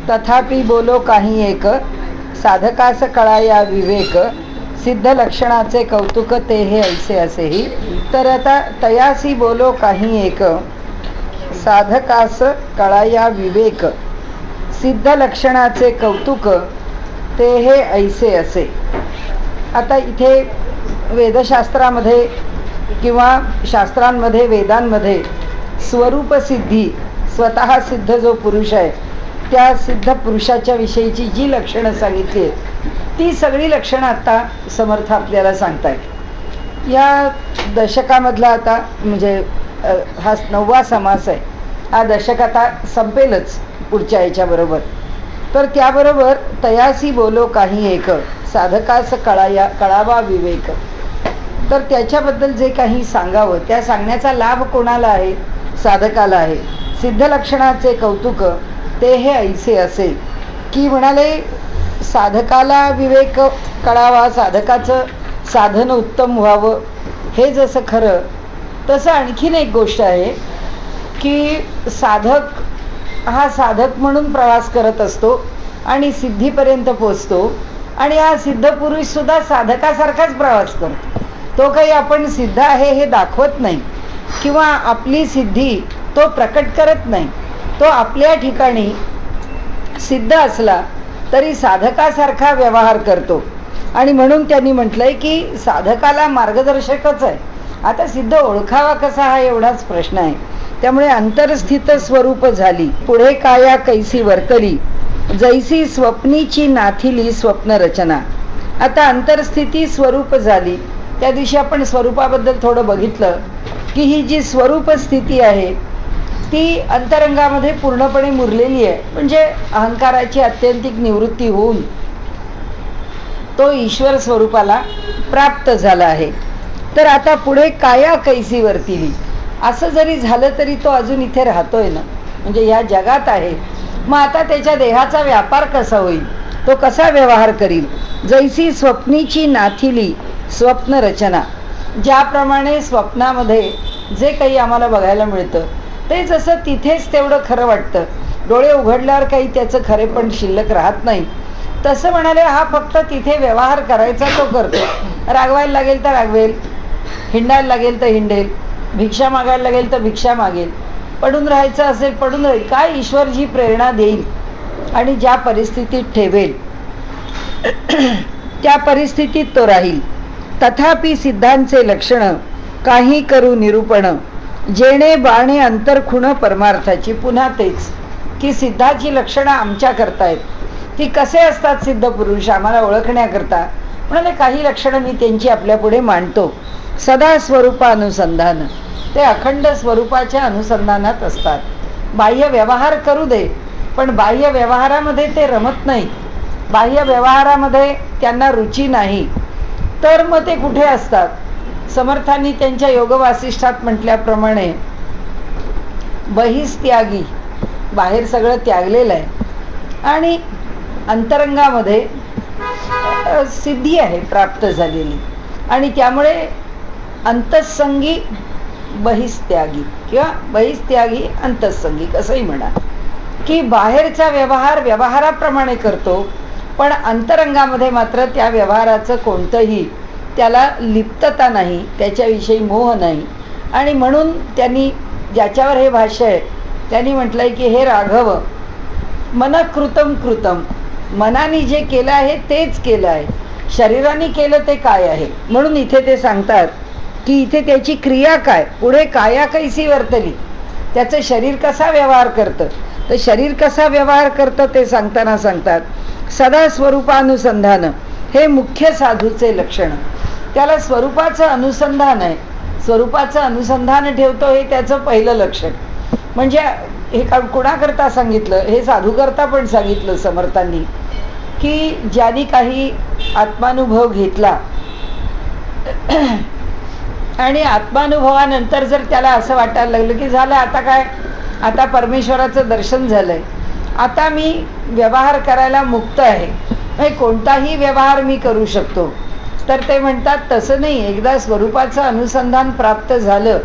तथापि बोलो काही एक, साधकास कळा या विवेक, सिद्ध लक्षणाचे कौतुक ते हे ऐसे असेही. तर आता तयासी बोलो काही एक, साधकास कळा या विवेक, सिद्ध लक्षणाचे कौतुक ते हे ऐसे असे. आता इथे वेदशास्त्रामध्ये किंवा शास्त्रांमध्ये वेदांमध्ये स्वरूप सिद्धी, स्वतः सिद्ध जो पुरुष आहे त्या सिद्ध पुरुषाच्या विषयीची जी लक्षणं सांगितली आहेत ती सगळी लक्षणं आता समर्थ आपल्याला सांगतायत. या दशकामधला आता म्हणजे हा 9वा समास आहे. हा दशक आता संपेलच पुढच्या याच्याबरोबर. तर त्याबरोबर तयासी बोलो काही एक, साधकास कळावा विवेक. तर त्याच्याबद्दल जे काही सांगावं त्या सांगण्याचा लाभ कोणाला आहे? साधकाला आहे. सिद्ध लक्षणाचे कौतुक ते हे ऐसे असे की म्हणाले साधकाला विवेक कळावा, साधकाचं साधन उत्तम व्हावं हे जसं खरं, तसं आणखीन एक गोष्ट आहे की साधक हा साधक म्हणून प्रवास करत असतो आणि सिद्धीपर्यंत पोचतो. आणि हा सिद्ध पुरुष सुद्धा साधकासारखाच प्रवास करतो. तो काही आपण सिद्ध आहे हे दाखवत नाही किंवा आपली सिद्धी तो प्रकट करत नाही. तो आपल्या ठिकाणी सिद्ध असला तरी साधकासारखा व्यवहार करतो. आणि म्हणून त्यांनी म्हटलंय की साधकाला मार्गदर्शकच आहे. आता सिद्ध ओळखावा कसा हा एवढाच प्रश्न आहे. त्यामुळे अंतरस्थित स्वरूप झाली, पुढे काया कैसी वर्तली, जैसी स्वप्नीची नाथिली स्वप्न रचना. आता अंतरस्थिती स्वरूप झाली. त्या दिवशी आपण स्वरूपाबद्दल थोडं बघितलं की ही जी स्वरूप स्थिती आहे ती अंतरंगामध्ये पूर्णपणे मुरलेली आहे. म्हणजे अहंकाराची अत्यंतिक निवृत्ती होऊन तो ईश्वर स्वरूपाला प्राप्त झाला आहे. तर आता पुढे काया कैसी वर्तिली, असं जरी झालं तरी तो अजून इथे राहतोय ना, म्हणजे या जगात आहे. मग आता त्याच्या देहाचा व्यापार कसा होईल, तो कसा व्यवहार करील. जैसी स्वप्नीची नाथिली स्वप्न रचना. ज्याप्रमाणे स्वप्नामध्ये जे काही आम्हाला बघायला मिळतं ते जसं तिथेच तेवढं खरं वाटतं, डोळे उघडल्यावर काही त्याचं खरेपण शिल्लक राहत नाही, तसं म्हणाले हा फक्त तिथे व्यवहार करायचा तो करतो. रागवायला लागेल तर रागवेल, हिंडायला लागेल तर हिंडेल, भिक्षा मागायला लागेल तर भिक्षा मागेल, पडून राहायचं असेल पडून राहील. काय ईश्वर जी प्रेरणा देईल आणि ज्या परिस्थितीत ठेवेल त्या परिस्थितीत तो राहील. तथापि सिद्धांचे लक्षण काही करू निरूपण, जेणे बाणे अंतरखुण परमार्थाची. पुन्हा तेच की सिद्धाची लक्षणं आमच्या करतायत. ती कसे असतात सिद्ध पुरुष आम्हाला ओळखण्याकरता म्हणाले काही लक्षणं मी त्यांची आपल्या पुढे मांडतो. सदा स्वरूपानुसंधान, ते अखंड स्वरूपाच्या अनुसंधानात असतात. बाह्य व्यवहार करू दे पण बाह्य व्यवहारामध्ये ते रमत नाही, बाह्य व्यवहारामध्ये त्यांना रुची नाही. तर मग ते कुठे असतात? समर्थांनी त्यांच्या योग वासिष्ठात म्हटल्याप्रमाणे बहिस्त्यागी, बाहेर सगळं त्यागलेलं आहे आणि अंतरंगामध्ये सिद्धी आहे प्राप्त झालेली. आणि त्यामुळे अंतःसंगी बहिस्त्यागी किंवा बहिस्त्यागी अंतःसंगी कसंही म्हणा, की बाहेरचा व्यवहार व्यवहाराप्रमाणे करतो पण अंतरंगामध्ये मात्र त्या व्यवहाराचं कोणतंही त्याला लिप्तता नाही, त्याच्याविषयी मोह नाही. आणि म्हणून त्यांनी ज्याच्यावर हे भाष्य आहे त्यांनी म्हटलंय की हे राघव, मनकृतम कृतम, मनाने जे केलं आहे तेच केलं आहे, शरीराने केलं ते काय आहे. म्हणून इथे ते सांगतात की इथे त्याची क्रिया काय, पुढे काया कैसी वर्तली, त्याचं शरीर कसा व्यवहार करतं. तर शरीर कसा व्यवहार करतं ते सांगताना सांगतात सदा स्वरूपानुसंधान, हे मुख्य साधूचे लक्षण. त्याला स्वरूपाचं अनुसंधान आहे, स्वरूपाचं अनुसंधान ठेवतो हे त्याचं पहिलं लक्षण. म्हणजे हे कुणाकरता सांगितलं, हे साधूकरता पण सांगितलं समर्थांनी, की ज्यांनी काही आत्मानुभव घेतला आणि आत्मानुभवानंतर जर त्याला असं वाटायला लागलं की झालं आता काय, आता परमेश्वराचं दर्शन झालंय, आता मी व्यवहार करायला मुक्त आहे, म्हणजे कोणताही व्यवहार मी करू शकतो. तर ते म्हणतात तसं नाही. एकदा स्वरूपाचं अनुसंधान प्राप्त झालं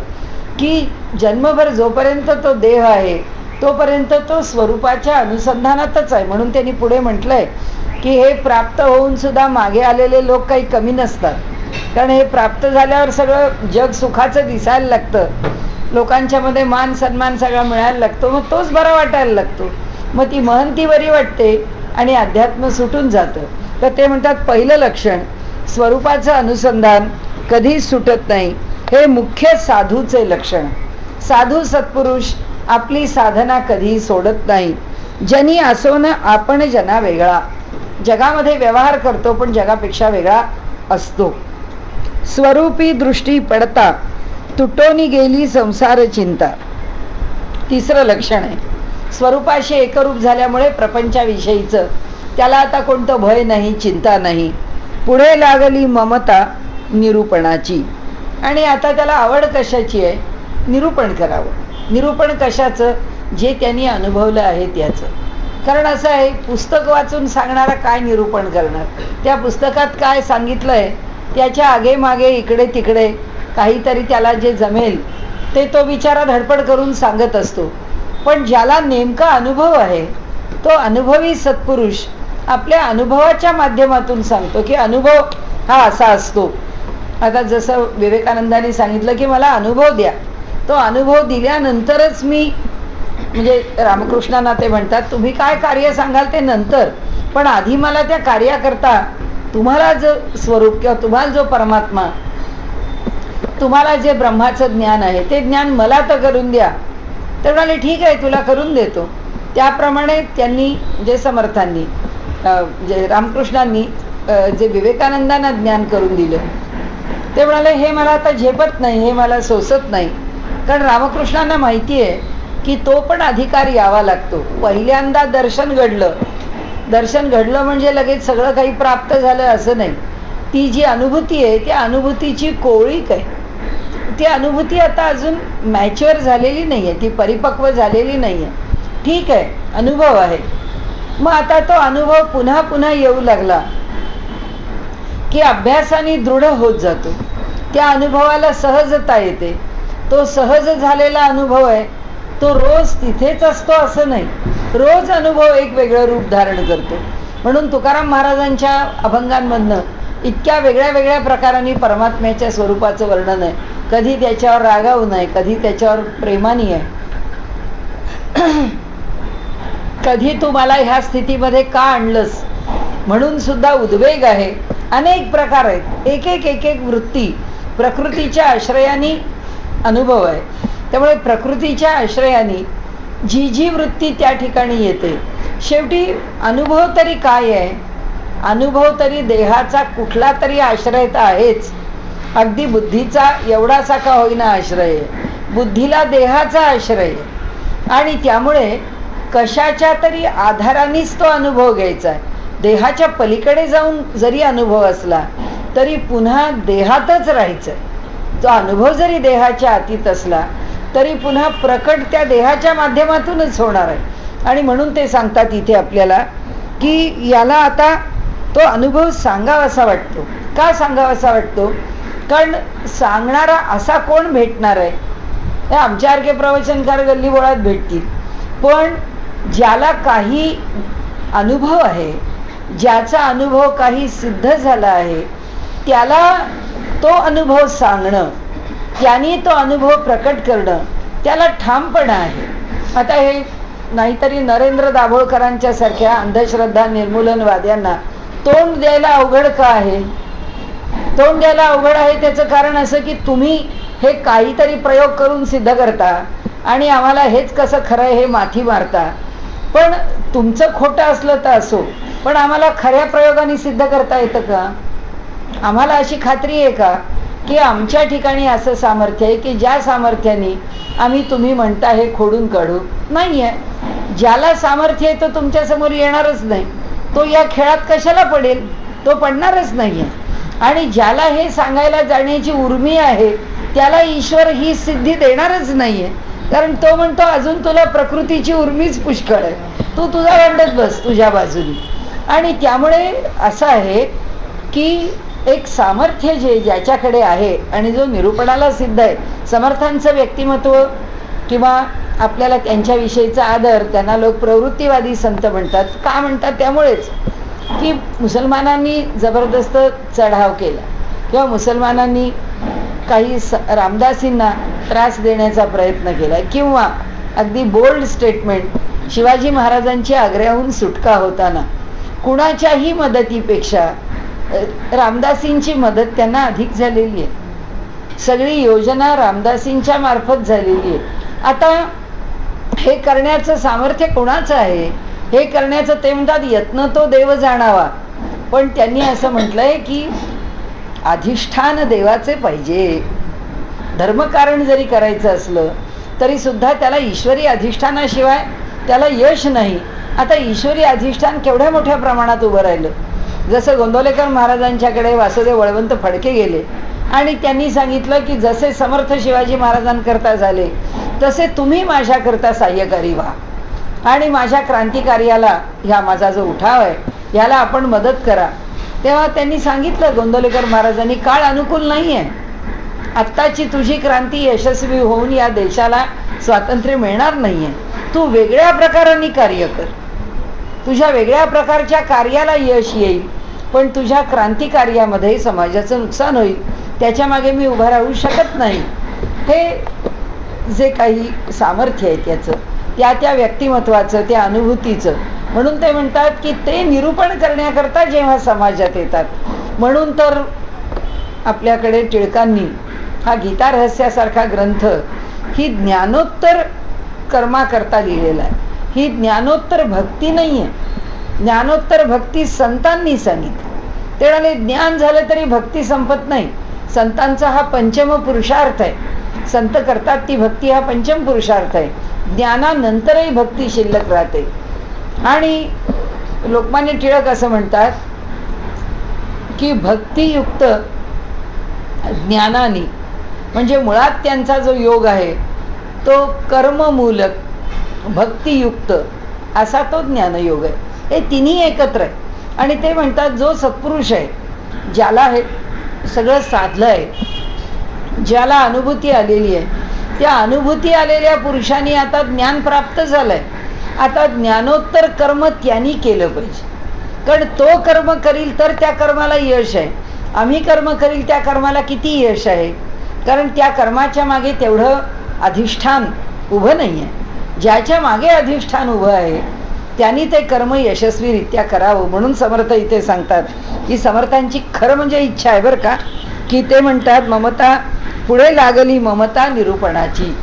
की जन्मभर जोपर्यंत तो देह आहे तोपर्यंत तो स्वरूपाच्या अनुसंधानातच आहे. म्हणून त्यांनी पुढे म्हटलंय की हे प्राप्त होऊन सुद्धा मागे आलेले लोक काही कमी नसतात. कारण हे प्राप्त झाल्यावर सगळं जग सुखाचं दिसायला लागतं, लोकांच्या मध्ये मान सन्मान सगळा मिळायला लागतो, मग तोच बरा वाटायला लागतो, मग ती महंती बरी वाटते आणि अध्यात्म सुटून जातं. तर ते म्हणतात पहिलं लक्षण स्वरूपाचं अनुसंधान कधीच सुटत नाही, हे मुख्य साधूचे लक्षण. साधू सत्पुरुष आपली साधना कधीही सोडत नाही. जनी असो न आपण जना वेगळा, जगामध्ये व्यवहार करतो पण जगापेक्षा वेगळा असतो. स्वरूपी दृष्टी पडता तुटोनी गेली संसार चिंता. तिसरं लक्षण आहे स्वरूपाशी एकरूप झाल्यामुळे प्रपंचाविषयीचं त्याला आता कोणतं भय नाही, चिंता नाही. पुढे लागली ममता निरूपणाची. आणि आता त्याला आवड कशाची आहे? निरूपण करावं. निरूपण कशाचं? जे त्यांनी अनुभवलं आहे त्याचं. कारण असं आहे, पुस्तक वाचून सांगणारा काय निरूपण करणार? त्या पुस्तकात काय सांगितलं आहे त्याच्या आगे मागे इकडे तिकडे काहीतरी त्याला जे जमेल ते तो बिचारा धडपड करून सांगत असतो. पण ज्याला नेमका अनुभव आहे तो अनुभवी सत्पुरुष आपल्या अनुभवाच्या माध्यमातून सांगतो की अनुभव हा असा असतो. आता जसं विवेकानंदांनी सांगितलं की मला अनुभव द्या, तो अनुभव दिल्यानंतरच मी, म्हणजे रामकृष्णांना ते म्हणतात तुम्ही काय कार्य सांगाल ते नंतर, पण आधी मला त्या कार्याकरता तुम्हाला जो स्वरूप किंवा तुम्हाला जो परमात्मा, तुम्हाला जे ब्रह्माचं ज्ञान आहे ते ज्ञान मला तर करून द्या. तर म्हणाले ठीक आहे तुला करून देतो. त्याप्रमाणे त्यांनी जे समर्थांनी जे रामकृष्णांनी जे विवेकानंदांना ज्ञान करून दिलं ते म्हणाले हे मला आता झेपत नाही, हे मला सोसत नाही. कारण रामकृष्णांना माहिती आहे की तो पण अधिकार यावा लागतो. पहिल्यांदा दर्शन घडलं म्हणजे लगेच सगळं काही प्राप्त झालं असं नाही. ती जी अनुभूती आहे त्या अनुभूतीची कोळीक आहे. ती अनुभूती आता अजून मॅच्युअर झालेली नाही आहे, ती परिपक्व झालेली नाही आहे. ठीक आहे, अनुभव आहे. मग आता तो अनुभव पुन्हा पुन्हा येऊ लागला की अभ्यासाने दृढ होत जातो. त्या अनुभवाला सहजता येते. तो सहज झालेला अनुभव आहे, तो रोज तिथेच असतो असं नाही. रोज अनुभव एक वेगळं रूप धारण करतो. म्हणून तुकाराम महाराजांच्या अभंगांमधनं इतक्या वेगळ्या वेगळ्या प्रकारांनी परमात्म्याच्या स्वरूपाचं वर्णन आहे. कधी त्याच्यावर रागावून आहे, कधी त्याच्यावर प्रेमाने आहे, कधी तू मला ह्या स्थितीमध्ये का आणलंस म्हणून सुद्धा उद्वेग आहे. अनेक प्रकार आहेत. एक एक वृत्ती प्रकृतीच्या आश्रयाने अनुभव आहे. त्यामुळे प्रकृतीच्या आश्रयाने जी जी वृत्ती त्या ठिकाणी येते, शेवटी अनुभव तरी काय आहे? अनुभव तरी देहाचा कुठला तरी आश्रय तर आहेच. अगदी बुद्धीचा एवढासा का होईना आश्रय आहे. बुद्धीला देहाचा आश्रय आहे आणि त्यामुळे कशाच्या तरी आधारानेच तो अनुभव घ्यायचा आहे. देहाच्या पलीकडे जाऊन जरी अनुभव असला तरी पुन्हा देहातच राहायचं. तो अनुभव जरी देहाच्या अतीत असला तरी पुन्हा प्रकट त्या देहाच्या माध्यमातूनच होणार आहे. आणि म्हणून ते सांगतात इथे आपल्याला की याला आता तो अनुभव सांगावासा वाटतो. का सांगावासा वाटतो? कारण सांगणारा असा कोण भेटणार आहे? हे आमच्यासारखे प्रवचनकार गल्लीबोळात भेटतील, पण ज्याला काही अनुभव आहे, ज्याचा अनुभव काही सिद्ध झाला आहे, त्याला तो अनुभव सांगणं, त्यांनी तो अनुभव प्रकट करणं, त्याला ठामपणा आहे. आता हे नाहीतरी नरेंद्र दाभोळकरांच्या सारख्या अंधश्रद्धा निर्मूलनवाद्यांना तोंड द्यायला अवघड का आहे? तोंड द्यायला अवघड आहे त्याचं कारण असं की तुम्ही हे काहीतरी प्रयोग करून सिद्ध करता आणि आम्हाला हेच कसं खरं आहे हे माथी मारता. पण तुमचं खोटं असलं तर असो, पण आम्हाला खऱ्या प्रयोगाने सिद्ध करता येतं का? आम्हाला अशी खात्री आहे का की आमच्या ठिकाणी असं सामर्थ्य आहे की ज्या सामर्थ्याने आम्ही तुम्ही म्हणता हे खोडून काढू? नाही आहे. ज्याला सामर्थ्य आहे तो तुमच्या समोर येणारच नाही. तो या खेळात कशाला पडेल? तो पडणारच नाही आहे. आणि ज्याला हे सांगायला जाण्याची उर्मी आहे त्याला ईश्वर ही सिद्धी देणारच नाहीये. कारण तो म्हणतो अजून तुला प्रकृतीची उर्मीच पुष्कळ आहे, तू तुझा भांडत बस तुझ्या बाजूनी. आणि त्यामुळे असं आहे की एक सामर्थ्य जे ज्याच्याकडे आहे आणि जो निरूपणाला सिद्ध आहे, समर्थांचं व्यक्तिमत्व किंवा आपल्याला त्यांच्याविषयीचा आदर, त्यांना लोक प्रवृत्तीवादी संत म्हणतात. का म्हणतात? त्यामुळेच की मुसलमानांनी जबरदस्त चढाव केला किंवा मुसलमानांनी काही रामदासींना त्रास देण्याचा प्रयत्न केला किंवा अगदी बोल्ड स्टेटमेंट, शिवाजी महाराजांची आग्र्याहून सुटका होताना कुणाच्याही मदतीपेक्षा रामदासींची मदत त्यांना अधिक झालेली आहे. सगळी योजना रामदासींच्या मार्फत झालेली आहे. आता हे करण्याचं सामर्थ्य कोणाचं आहे? हे करण्याचं ते म्हणतात यत्न तो देव जाणावा. पण त्यांनी असं म्हटलंय की अधिष्ठान देवाचे पाहिजे. धर्मकारण जरी करायचं असलं तरी सुद्धा त्याला ईश्वरी अधिष्ठानाशिवाय त्याला यश नाही. आता ईश्वरी अधिष्ठान केवढ्या मोठ्या प्रमाणात उभं राहिलं. जसं गोंदवलेकर महाराजांच्याकडे वासुदेव बळवंत फडके गेले आणि त्यांनी सांगितलं की जसे समर्थ शिवाजी महाराजांकरता झाले तसे तुम्ही माझ्याकरता साह्यकारी व्हा आणि माझ्या क्रांतिकार्याला, ह्या माझा जो उठाव आहे याला आपण मदत करा. तेव्हा त्यांनी सांगितलं गोंदवलेकर महाराजांनी, काळ अनुकूल नाही आहे. आत्ताची तुझी क्रांती यशस्वी होऊन या देशाला स्वातंत्र्य मिळणार नाहीये. तू वेगळ्या प्रकाराने कार्य कर. तुझ्या वेगळ्या प्रकारच्या कार्याला यश येईल, पण तुझ्या क्रांती कार्यामध्ये समाजाचं नुकसान होईल. त्याच्या मागे मी उभा राहू शकत नाही. हे जे काही सामर्थ्य आहे त्याचं, त्या व्यक्तिमत्वाचं, त्या अनुभूतीचं, म्हणून ते म्हणतात की ते निरूपण करण्याकरता जेव्हा समाजात येतात. म्हणून तर आपल्याकडे टिळकांनी हा गीता रहस्यासारखा ग्रंथ ही ज्ञानोत्तर कर्माकरता लिहिलेला आहे. ही ज्ञानोत्तर भक्ती नाही आहे. ज्ञानोत्तर भक्ती संतांनी सांगितली. ते म्हणाले ज्ञान झालं तरी भक्ती संपत नाही. संतांचा हा पंचम पुरुषार्थ आहे. संत करतात ती भक्ती हा पंचम पुरुषार्थ आहे. ज्ञानानंतरही भक्ती शिल्लक राहते. आणि लोकमान्य टिळक असं म्हणतात की भक्तियुक्त ज्ञानाने, म्हणजे मुळात त्यांचा जो योग आहे तो कर्ममूलक भक्तियुक्त असा तो ज्ञानयोग आहे. हे तिन्ही एकत्र आहे. आणि ते म्हणतात जो सत्पुरुष आहे, ज्याला हे सगळं साधलं आहे, ज्याला अनुभूती आलेली आहे, त्या अनुभूती आलेल्या पुरुषांनी आता ज्ञान प्राप्त झालंय. आता ज्ञानोत्तर कर्म त्यांनी केलं पाहिजे. कारण तो कर्म करील तर त्या कर्माला यश आहे. आम्ही कर्म करील त्या कर्माला किती यश आहे? कारण त्या कर्माच्या मागे तेवढं अधिष्ठान उभं नाही आहे. ज्याच्या मागे अधिष्ठान उभं आहे त्यांनी ते कर्म यशस्वीरित्या करावं. म्हणून समर्थ इथे सांगतात की समर्थांची खरं म्हणजे इच्छा आहे बरं का, की ते म्हणतात ममता पुढे लागली ममता निरूपणाची.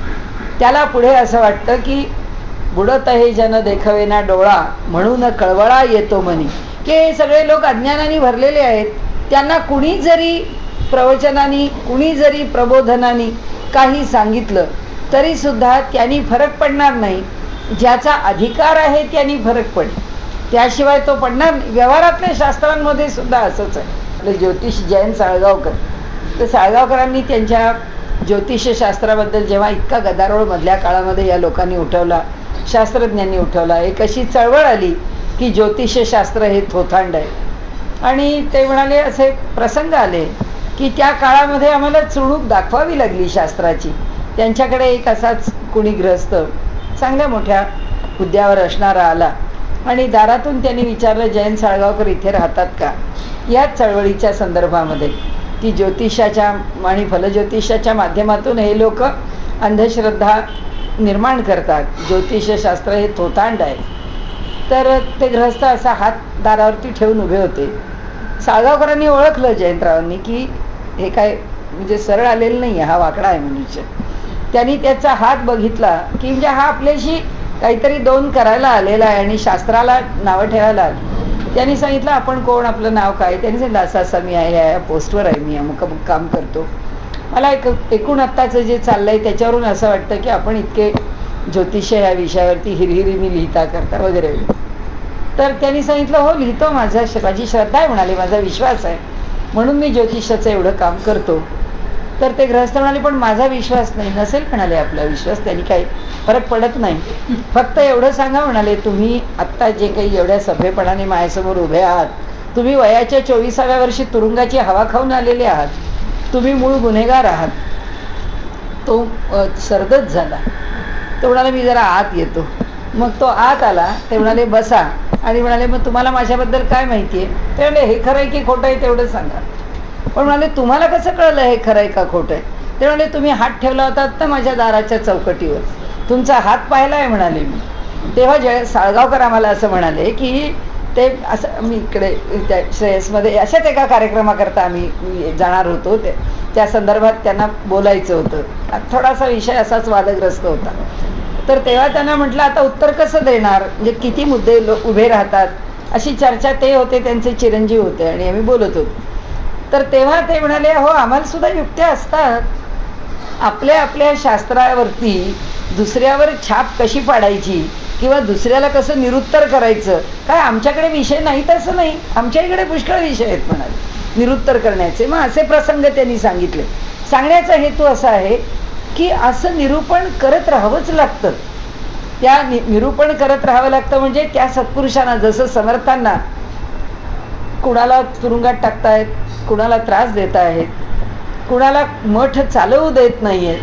त्याला पुढे असं वाटतं की बुडत हे जन देखवेना डोळा म्हणून कळवळा येतो मनी. की हे सगळे लोक अज्ञानाने भरलेले आहेत. त्यांना कुणी जरी प्रवचनाने, कुणी जरी प्रबोधनाने काही सांगितलं तरी सुद्धा त्यांनी फरक पडणार नाही. ज्याचा अधिकार आहे त्यांनी फरक पडेल, त्याशिवाय तो पडणार नाही. व्यवहारातल्या शास्त्रांमध्ये सुद्धा असंच आहे. आपले ज्योतिष जयंत साळगावकर, तर साळगावकरांनी त्यांच्या ज्योतिषशास्त्राबद्दल जेव्हा इतका गदारोळ मधल्या काळामध्ये या लोकांनी उठवला, शास्त्रज्ञांनी उठवला, एक अशी चळवळ आली की ज्योतिषशास्त्र हे थोथांड आहे. आणि ते म्हणाले, असे प्रसंग आले की त्या काळामध्ये आम्हाला चुणूक दाखवावी लागली शास्त्राची. त्यांच्याकडे एक असाच कुणी ग्रहस्थ चांगल्या मोठ्या हुद्द्यावर असणारा आला आणि दारातून त्यांनी विचारलं, जयंत साळगावकर इथे राहतात का? याच चळवळीच्या संदर्भामध्ये की ज्योतिषाच्या आणि फलज्योतिषाच्या माध्यमातून हे लोक अंधश्रद्धा निर्माण करतात, ज्योतिषशास्त्र हे थोतांड आहे. तर ते गृहस्थ असा हात दारावरती ठेवून उभे होते. साळगावकरांनी ओळखलं जयंतरावांनी की हे काय म्हणजे सरळ आलेलं नाही, हा वाकडा आहे मनुष्य. त्यांनी त्याचा हात बघितला की म्हणजे हा आपल्याशी काहीतरी दोन करायला आलेला आहे आणि शास्त्राला नावं ठेवायला आले. त्यांनी सांगितलं, आपण कोण, आपलं नाव काय? त्यांनी सांगितलं, असं असं मी आहे, या पोस्टवर आहे, मी अमुक अमुक काम करतो. मला एकूण आत्ताचं जे चाललंय त्याच्यावरून असं वाटतं की आपण इतके ज्योतिष या विषयावरती हिरहिरीने लिहिता करता वगैरे. तर त्यांनी सांगितलं, हो लिहितो, माझी श्रद्धा आहे म्हणाले, माझा विश्वास आहे, म्हणून मी ज्योतिषाचं एवढं काम करतो. तर ते गृहस्थ म्हणाले, पण माझा विश्वास नाही. नसेल म्हणाले आपला विश्वास, त्यांनी काही फरक पडत नाही. फक्त एवढं सांगा म्हणाले, तुम्ही आत्ता जे काही एवढ्या सभ्यपणाने माझ्यासमोर उभे आहात, तुम्ही वयाच्या 24व्या वर्षी तुरुंगाची हवा खाऊन आलेले आहात. तुम्ही मूळ गुन्हेगार आहात. तो सरदच झाला. तो म्हणाले मी जरा आत येतो. मग तो आत आला. ते म्हणाले बसा. आणि म्हणाले मग तुम्हाला माझ्याबद्दल काय माहिती आहे? ते म्हणाले हे खरं आहे की खोटं आहे तेवढं सांगा. पण म्हणाले तुम्हाला कसं कळलं हे खरं आहे का खोटं आहे? ते म्हणाले तुम्ही हात ठेवला होता तर माझ्या दाराच्या चौकटीवर, तुमचा हात पाहिला आहे म्हणाले मी. तेव्हा साळगावकर आम्हाला असं म्हणाले की ते असं मी इकडे त्या श्रेयसमध्ये अशाच एका कार्यक्रमाकरता आम्ही जाणार होतो. त्या संदर्भात त्यांना बोलायचं होतं. थोडासा विषय असाच वादग्रस्त होता. तर तेव्हा त्यांना म्हटलं आता उत्तर कसं देणार, म्हणजे किती मुद्दे उभे राहतात, अशी चर्चा ते होते, त्यांचे चिरंजीव होते आणि आम्ही बोलत होतो. तर तेव्हा ते म्हणाले हो आम्हाला सुद्धा युक्त्या असतात. आपल्या आपल्या शास्त्रावरती दुसऱ्यावर छाप कशी पाडायची किंवा दुसऱ्याला कसं निरुत्तर करायचं, काय आमच्याकडे विषय नाही तसं नाही, आमच्या इकडे पुष्कळ विषय आहेत म्हणाले निरुत्तर करण्याचे. मग असे प्रसंग त्यांनी सांगितले. सांगण्याचा हेतू असा आहे की असं निरूपण करत राहावंच लागतं. त्या निरूपण करत राहावं लागतं. म्हणजे त्या सत्पुरुषांना जसं समर्थांना कुणाला तुरुंगात टाकतायत, कुणाला त्रास देत आहेत, कुणाला मठ चालवू देत नाहीये,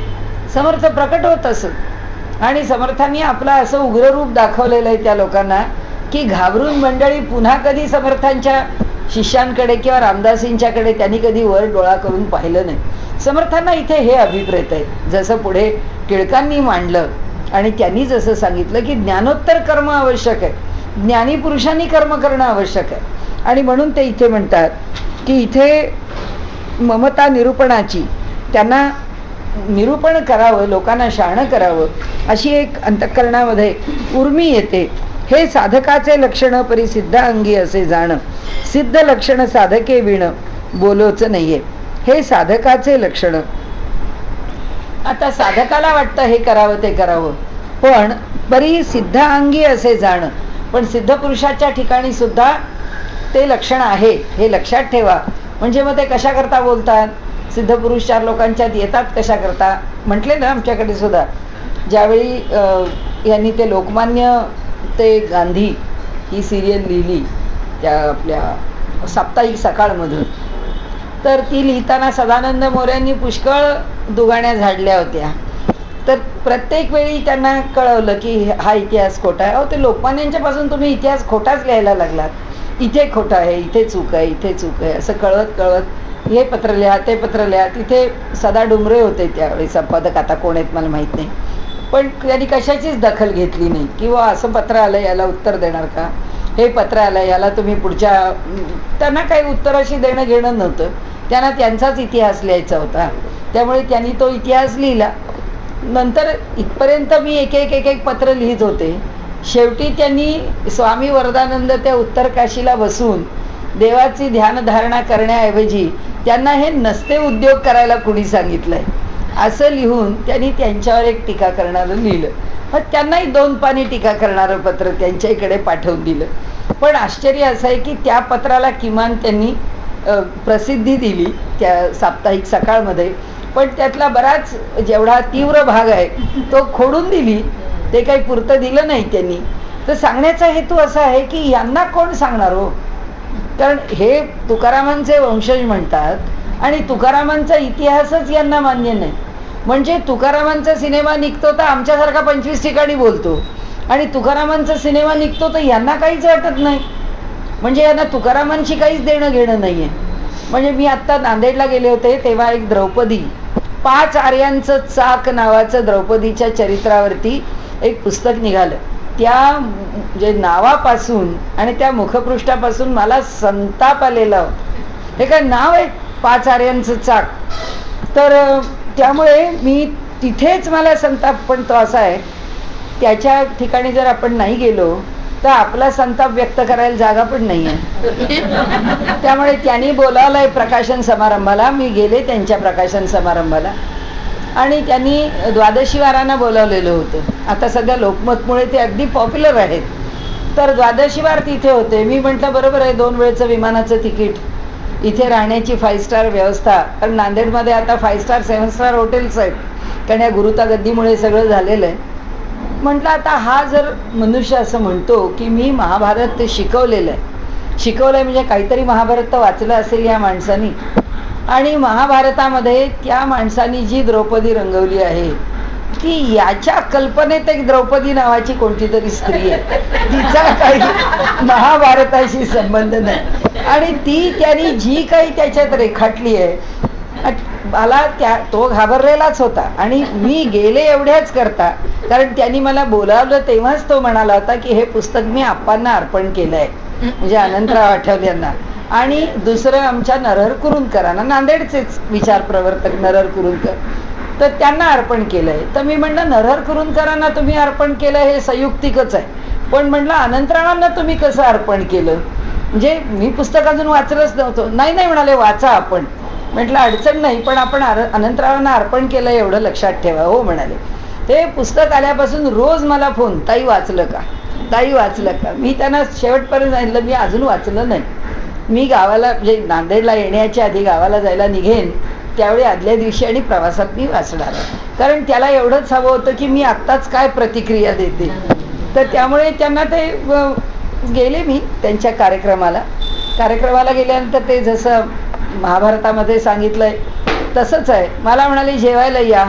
समर्थ प्रकट होत असत. आणि समर्थांनी आपलं असं उग्र रूप दाखवलेलं आहे त्या लोकांना की घाबरून मंडळी पुन्हा कधी समर्थांच्या शिष्यांकडे किंवा रामदासींच्याकडे त्यांनी कधी वर डोळा करून पाहिलं नाही. समर्थांना इथे हे अभिप्रेत आहे, जसं पुढे टिळकांनी मांडलं आणि त्यांनी जसं सांगितलं की ज्ञानोत्तर कर्म आवश्यक आहे, ज्ञानी पुरुषांनी कर्म करणं आवश्यक आहे. आणि म्हणून ते इथे म्हणतात की इथे ममता निरूपणाची, त्यांना निरूपण करावं, लोकांना शहाणं करावं अशी एक अंतःकरणामध्ये उर्मी येते. हे साधकाचे लक्षण परिसिद्ध अंगी असे जाण, सिद्ध लक्षण साधके विण बोलोच नाहीये. हे साधकाचे लक्षण. आता साधकाला वाटतं हे करावं ते करावं, पण परी सिद्ध अंगी असे जाण, पण सिद्ध पुरुषाच्या ठिकाणी सुद्धा ते लक्षण आहे हे लक्षात ठेवा. म्हणजे मग ते कशा करता बोलतात, सिद्ध पुरुष चार लोकांच्यात येतात कशा करता म्हटले ना. आमच्याकडे सुद्धा ज्यावेळी यांनी ते लोकमान्य ते गांधी ही सिरियल लिहिली त्या आपल्या साप्ताहिक सकाळमधून, तर ती लिहिताना सदानंद मोऱ्यांनी पुष्कळ दुगाण्या झाडल्या होत्या. तर प्रत्येक वेळी त्यांना कळवलं की हा इतिहास खोटा आहे. अहो ते लोकमान्यांच्या पासून तुम्ही इतिहास खोटाच लिहायला लागलात, इथे खोटं आहे, इथे चूक आहे, इथे चूक आहे, असं कळवत कळवत हे पत्र लिहा ते पत्र लिहा. तिथे सदा डुमरे होते त्यावेळी संपादक, आता कोण आहेत मला माहीत नाही, पण त्यांनी कशाचीच दखल घेतली नाही किंवा असं पत्र आलं याला उत्तर देणार का, हे पत्र आलं याला तुम्ही पुढच्या, त्यांना काही उत्तराशी देणं घेणं नव्हतं. त्यांना त्यांचाच इतिहास लिहायचा होता. त्यामुळे त्यांनी तो इतिहास लिहिला. नंतर इथपर्यंत मी एक एक पत्र लिहित होते. शेवटी त्यांनी स्वामी वरदानंद त्या उत्तर काशीला बसून देवाची ध्यानधारणा करण्याऐवजी त्यांना हे नसते उद्योग करायला कुणी सांगितलंय असं लिहून त्यांनी त्यांच्यावर एक टीका करणारं लिहिलं. मग त्यांनाही 2 पानी टीका करणारं पत्र त्यांच्या इकडे पाठवून दिलं. पण आश्चर्य असं आहे की त्या पत्राला किमान त्यांनी प्रसिद्धी दिली त्या साप्ताहिक सकाळमध्ये, पण त्यातला बराच जेवढा तीव्र भाग आहे तो खोडून दिली, ते काही पुरतं दिलं नाही त्यांनी. तर सांगण्याचा हेतू असा आहे की यांना कोण सांगणार हो, कारण हे तुकारामांचे वंशज म्हणतात आणि तुकारामांचा इतिहासच यांना मान्य नाही. म्हणजे तुकारामांचा सिनेमा निघतो तर आमच्यासारखा 25 ठिकाणी बोलतो, आणि तुकारामांचा सिनेमा निघतो तर यांना काहीच वाटत नाही. म्हणजे यांना तुकारामांशी काहीच देणं घेणं नाही आहे. म्हणजे मी आत्ता नांदेडला गेले होते तेव्हा एक द्रौपदी 5 आर्यांचं चाक नावाचं द्रौपदीच्या चरित्रावरती एक पुस्तक निघालं. त्या जे नावापासून आणि त्या मुखपृष्ठापासून मला संताप आलेला होता. हे काय नाव आहे 5 आर्यांचं चाक, तर त्यामुळे मी तिथेच मला संताप. पण तो असा आहे, त्याच्या ठिकाणी जर आपण नाही गेलो तर आपला संताप व्यक्त करायला जागा पण नाही आहे. त्यामुळे त्यांनी बोलावलंय प्रकाशन समारंभाला. मी गेले त्यांच्या प्रकाशन समारंभाला आणि त्यांनी द्वादशीवारांना बोलावलेलं होतं. आता सध्या लोकमतमुळे ते अगदी पॉप्युलर आहेत. तर द्वादशीवार तिथे होते. मी म्हटलं बरोबर आहे, 2 वेळचं विमानाचं तिकीट, इथे राहण्याची 5 स्टार व्यवस्था, कारण नांदेडमध्ये आता 5 स्टार 7 स्टार हॉटेल्स आहेत, कारण या गुरुता गद्दीमुळे सगळं झालेलं आहे. म्हटलं आता हा जर मनुष्य असं म्हणतो की मी महाभारत शिकवलेलं आहे म्हणजे काहीतरी महाभारत तर वाचलं असेल या माणसानी, आणि महाभारतामध्ये त्या माणसानी जी द्रौपदी रंगवली आहे की याच्या कल्पनेत एक द्रौपदी नावाची कोणती तरी स्त्री आहे, तिचा काही महाभारताशी संबंध नाही, आणि ती त्यांनी जी काही त्याच्यात रेखाटली आहे, मला तो घाबरलेलाच होता. आणि मी गेले एवढ्याच करता, कारण त्यांनी मला बोलावलं तेव्हाच तो म्हणाला होता की हे पुस्तक मी आप्पांना अर्पण केलंय, म्हणजे अनंतराव आठवले यांना, आणि दुसरं आमच्या नरहर कुरुंदकरांना, नांदेडचेच विचार प्रवर्तक नरहर कुरुंदकर, तर त्यांना अर्पण केलंय. तर मी म्हणलं नरहर कुरुंदकरांना तुम्ही अर्पण केलं हे संयुक्तिकच आहे, पण म्हणलं अनंतरावांना तुम्ही कसं अर्पण केलं, म्हणजे मी पुस्तक अजून वाचलंच नव्हतं. नाही नाही म्हणाले, वाचा आपण. म्हटलं अडचण नाही, पण आपण अनंतरावांना अर्पण केलं एवढं लक्षात ठेवा. हो म्हणाले. ते पुस्तक आल्यापासून रोज मला फोन, ताई वाचलं का, ताई वाचलं का. मी त्यांना शेवटपर्यंत सांगितलं मी अजून वाचलं नाही. मी गावाला, म्हणजे नांदेडला येण्याच्या आधी गावाला जायला निघेन त्यावेळी आदल्या दिवशी आणि प्रवासात मी वाचणार, कारण त्याला एवढंच हवं होतं की मी आत्ताच काय प्रतिक्रिया देते. तर त्यामुळे त्यांना ते गेले मी त्यांच्या कार्यक्रमाला गेल्यानंतर ते जसं महाभारतामध्ये सांगितलंय तसंच आहे. मला म्हणाले जेवायला या.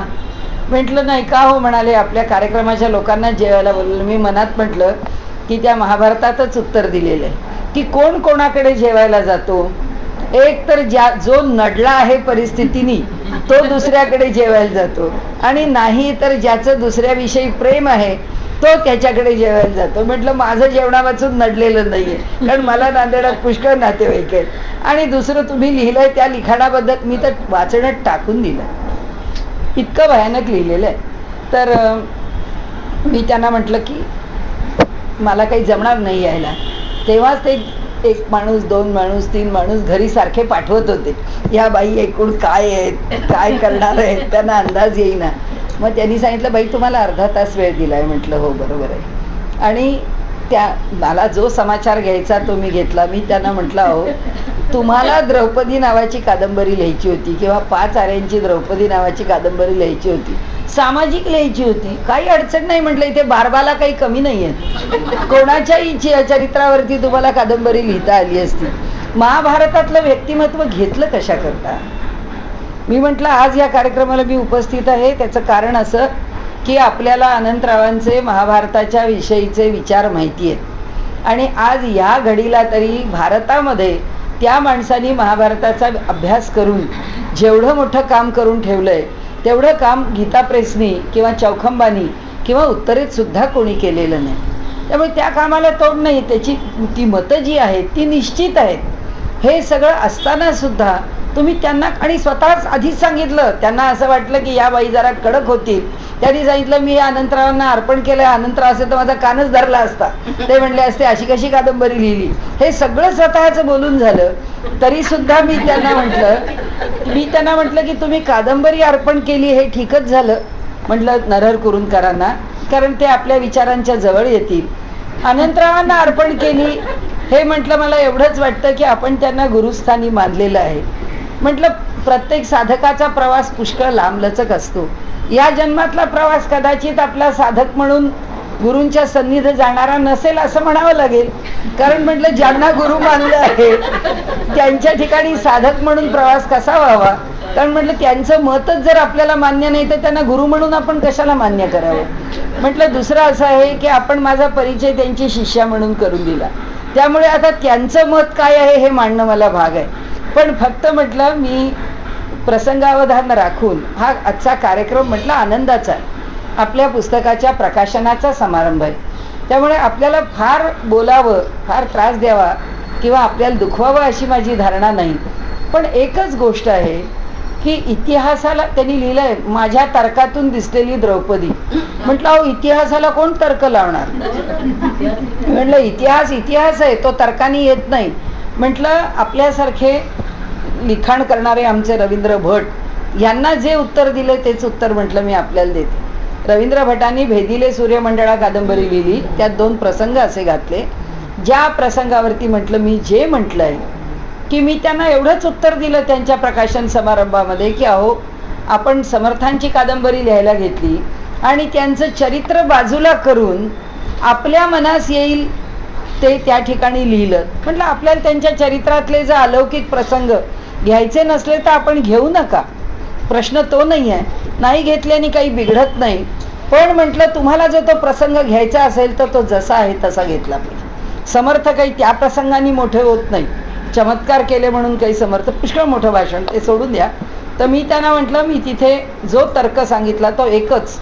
म्हटलं नाही का हो. म्हणाले आपल्या कार्यक्रमाच्या लोकांना जेवायला बोलवलं. मी मनात म्हटलं की त्या महाभारतातच उत्तर दिलेलं आहे की कोण कोणाकडे जेवायला जातो. एक तर जो नडला आहे परिस्थितीनी तो दुसऱ्याकडे जेवायला जातो, आणि नाही तर ज्याचं दुसऱ्याविषयी प्रेम आहे तो त्याच्याकडे जेवायला जातो. म्हटलं माझं जेवणा वाचून नडलेलं नाहीये, कारण मला नांदेडात पुष्कळ नातेवाईक आहेत. आणि दुसरं तुम्ही लिहिलंय त्या लिखाणाबद्दल मी तर वाचण्यात टाकून दिलं, इतकं भयानक लिहिलेलं आहे. तर मी त्यांना म्हटलं की मला काही जमणार नाही यायला. तेव्हाच ते एक माणूस, दोन माणूस, तीन माणूस घरी सारखे पाठवत होते. या बाई एकूण काय आहेत, काय करणार आहेत, त्यांना अंदाज येईना. मग त्यांनी सांगितलं बाई तुम्हाला अर्धा तास वेळ दिलाय. म्हटलं हो बरोबर आहे. आणि मला जो समाचार घ्यायचा तो मी घेतला. मी त्यांना म्हटलं अहो तुम्हाला द्रौपदी नावाची कादंबरी लिहायची होती, किंवा 5 आऱ्यांची द्रौपदी नावाची कादंबरी लिहायची होती, सामाजिक लिहायची होती, काही अडचण नाही. म्हटलं इथे बारबाला काही कमी नाही आहे, कोणाच्याही चरित्रावरती तुम्हाला कादंबरी लिहिता आली असती. महाभारतातलं व्यक्तिमत्व घेतलं कशा करता. मी म्हटलं आज या कार्यक्रमाला मी उपस्थित आहे त्याचं कारण असं की आपल्याला अनंतरावांचे महाभारताच्या विषयीचे विचार माहिती आहेत, आणि आज या घडीला तरी भारतामध्ये त्या माणसांनी महाभारताचा अभ्यास करून जेवढं मोठं काम करून ठेवलंय तेवढं काम गीता प्रेसनी किंवा चौखंबानी किंवा उत्तरेत सुद्धा कोणी केलेलं नाही. त्यामुळे त्या कामाला तोड नाही. त्याची ती मतं जी आहेत ती निश्चित आहेत. हे सगळं असताना सुद्धा तुम्ही त्यांना, आणि स्वतःच आधीच सांगितलं, त्यांना असं वाटलं की या बाई जरा कडक होतील, त्यांनी सांगितलं मी अनंतरावांना अर्पण केलं, अनंतराव असेल तर माझा कानच धरला असता, ते म्हणले असते अशी कशी कादंबरी लिहिली. हे सगळं स्वतःच बोलून झालं तरी सुद्धा मी त्यांना म्हटलं की तुम्ही कादंबरी अर्पण केली हे ठीकच झालं. म्हटलं नरहर कुरुंदकरांना, कारण ते आपल्या विचारांच्या जवळ येतील. अनंतरावांना अर्पण केली हे म्हटलं मला एवढंच वाटतं की आपण त्यांना गुरुस्थानी मानलेलं आहे. म्हटलं प्रत्येक साधकाचा प्रवास पुष्कळ लांबलचक असतो. या जन्मातला प्रवास कदाचित आपला साधक म्हणून गुरूंच्या सन्निध जाणारा नसेल असं म्हणावं लागेल, कारण म्हटलं ज्यांना गुरु मानलं आहे त्यांच्या ठिकाणी साधक म्हणून प्रवास कसा व्हावा. कारण म्हटलं त्यांचं मतच जर आपल्याला मान्य नाही तर त्यांना गुरु म्हणून आपण कशाला मान्य करावं. म्हटलं दुसरं असं आहे की आपण माझा परिचय त्यांची शिष्या म्हणून करून दिला, त्यामुळे आता त्यांचं मत काय आहे हे मांडणं मला भाग आहे. पण फक्त म्हटलं मी प्रसंगावधान राखून हा आजचा कार्यक्रम म्हटलं आनंदाचा आहे. आपल्या पुस्तकाच्या प्रकाशनाचा समारंभ आहे, त्यामुळे आपल्याला फार बोलावं, फार त्रास द्यावा किंवा आपल्याला दुखवावं अशी माझी धारणा नाही. पण एकच गोष्ट आहे की इतिहासाला त्यांनी लिहिलंय माझ्या तर्कातून दिसलेली द्रौपदी. म्हटलं अहो इतिहासाला कोण तर्क लावणार. म्हटलं इतिहास आहे, तो तर्काने येत नाही. म्हटलं आपल्यासारखे लिखाण करणारे आमचे रवींद्र भट यांना जे उत्तर दिले तेच उत्तर म्हटलं मी आपल्याला देते. रवींद्र भटांनी भेदिले सूर्यमंडळा कादंबरी लिहिली, त्यात 2 प्रसंग असे घातले, ज्या प्रसंगावरती म्हटलं मी जे म्हटलंय की मी त्यांना एवढंच उत्तर दिलं त्यांच्या प्रकाशन समारंभामध्ये की अहो आपण समर्थांची कादंबरी लिहायला घेतली आणि त्यांचं चरित्र बाजूला करून आपल्या मनास येईल ते त्या ठिकाणी लिहिलं. म्हटलं आपल्याला त्यांच्या चरित्रातले जे अलौकिक प्रसंग घ्यायचे नसले तर आपण घेऊ नका, प्रश्न तो नाही आहे, नाही घेतल्याने काही बिघडत नाही. पण म्हटलं तुम्हाला जो तो प्रसंग घ्यायचा असेल तर तो जसा आहे तसा घेतला पाहिजे. समर्थ काही त्या प्रसंगाने मोठे होत नाही. चमत्कार केले म्हणून काही समर्थ पुष्कळ मोठं भाषण ते सोडून द्या. तर मी त्यांना म्हटलं मी तिथे जो तर्क सांगितला तो एकच,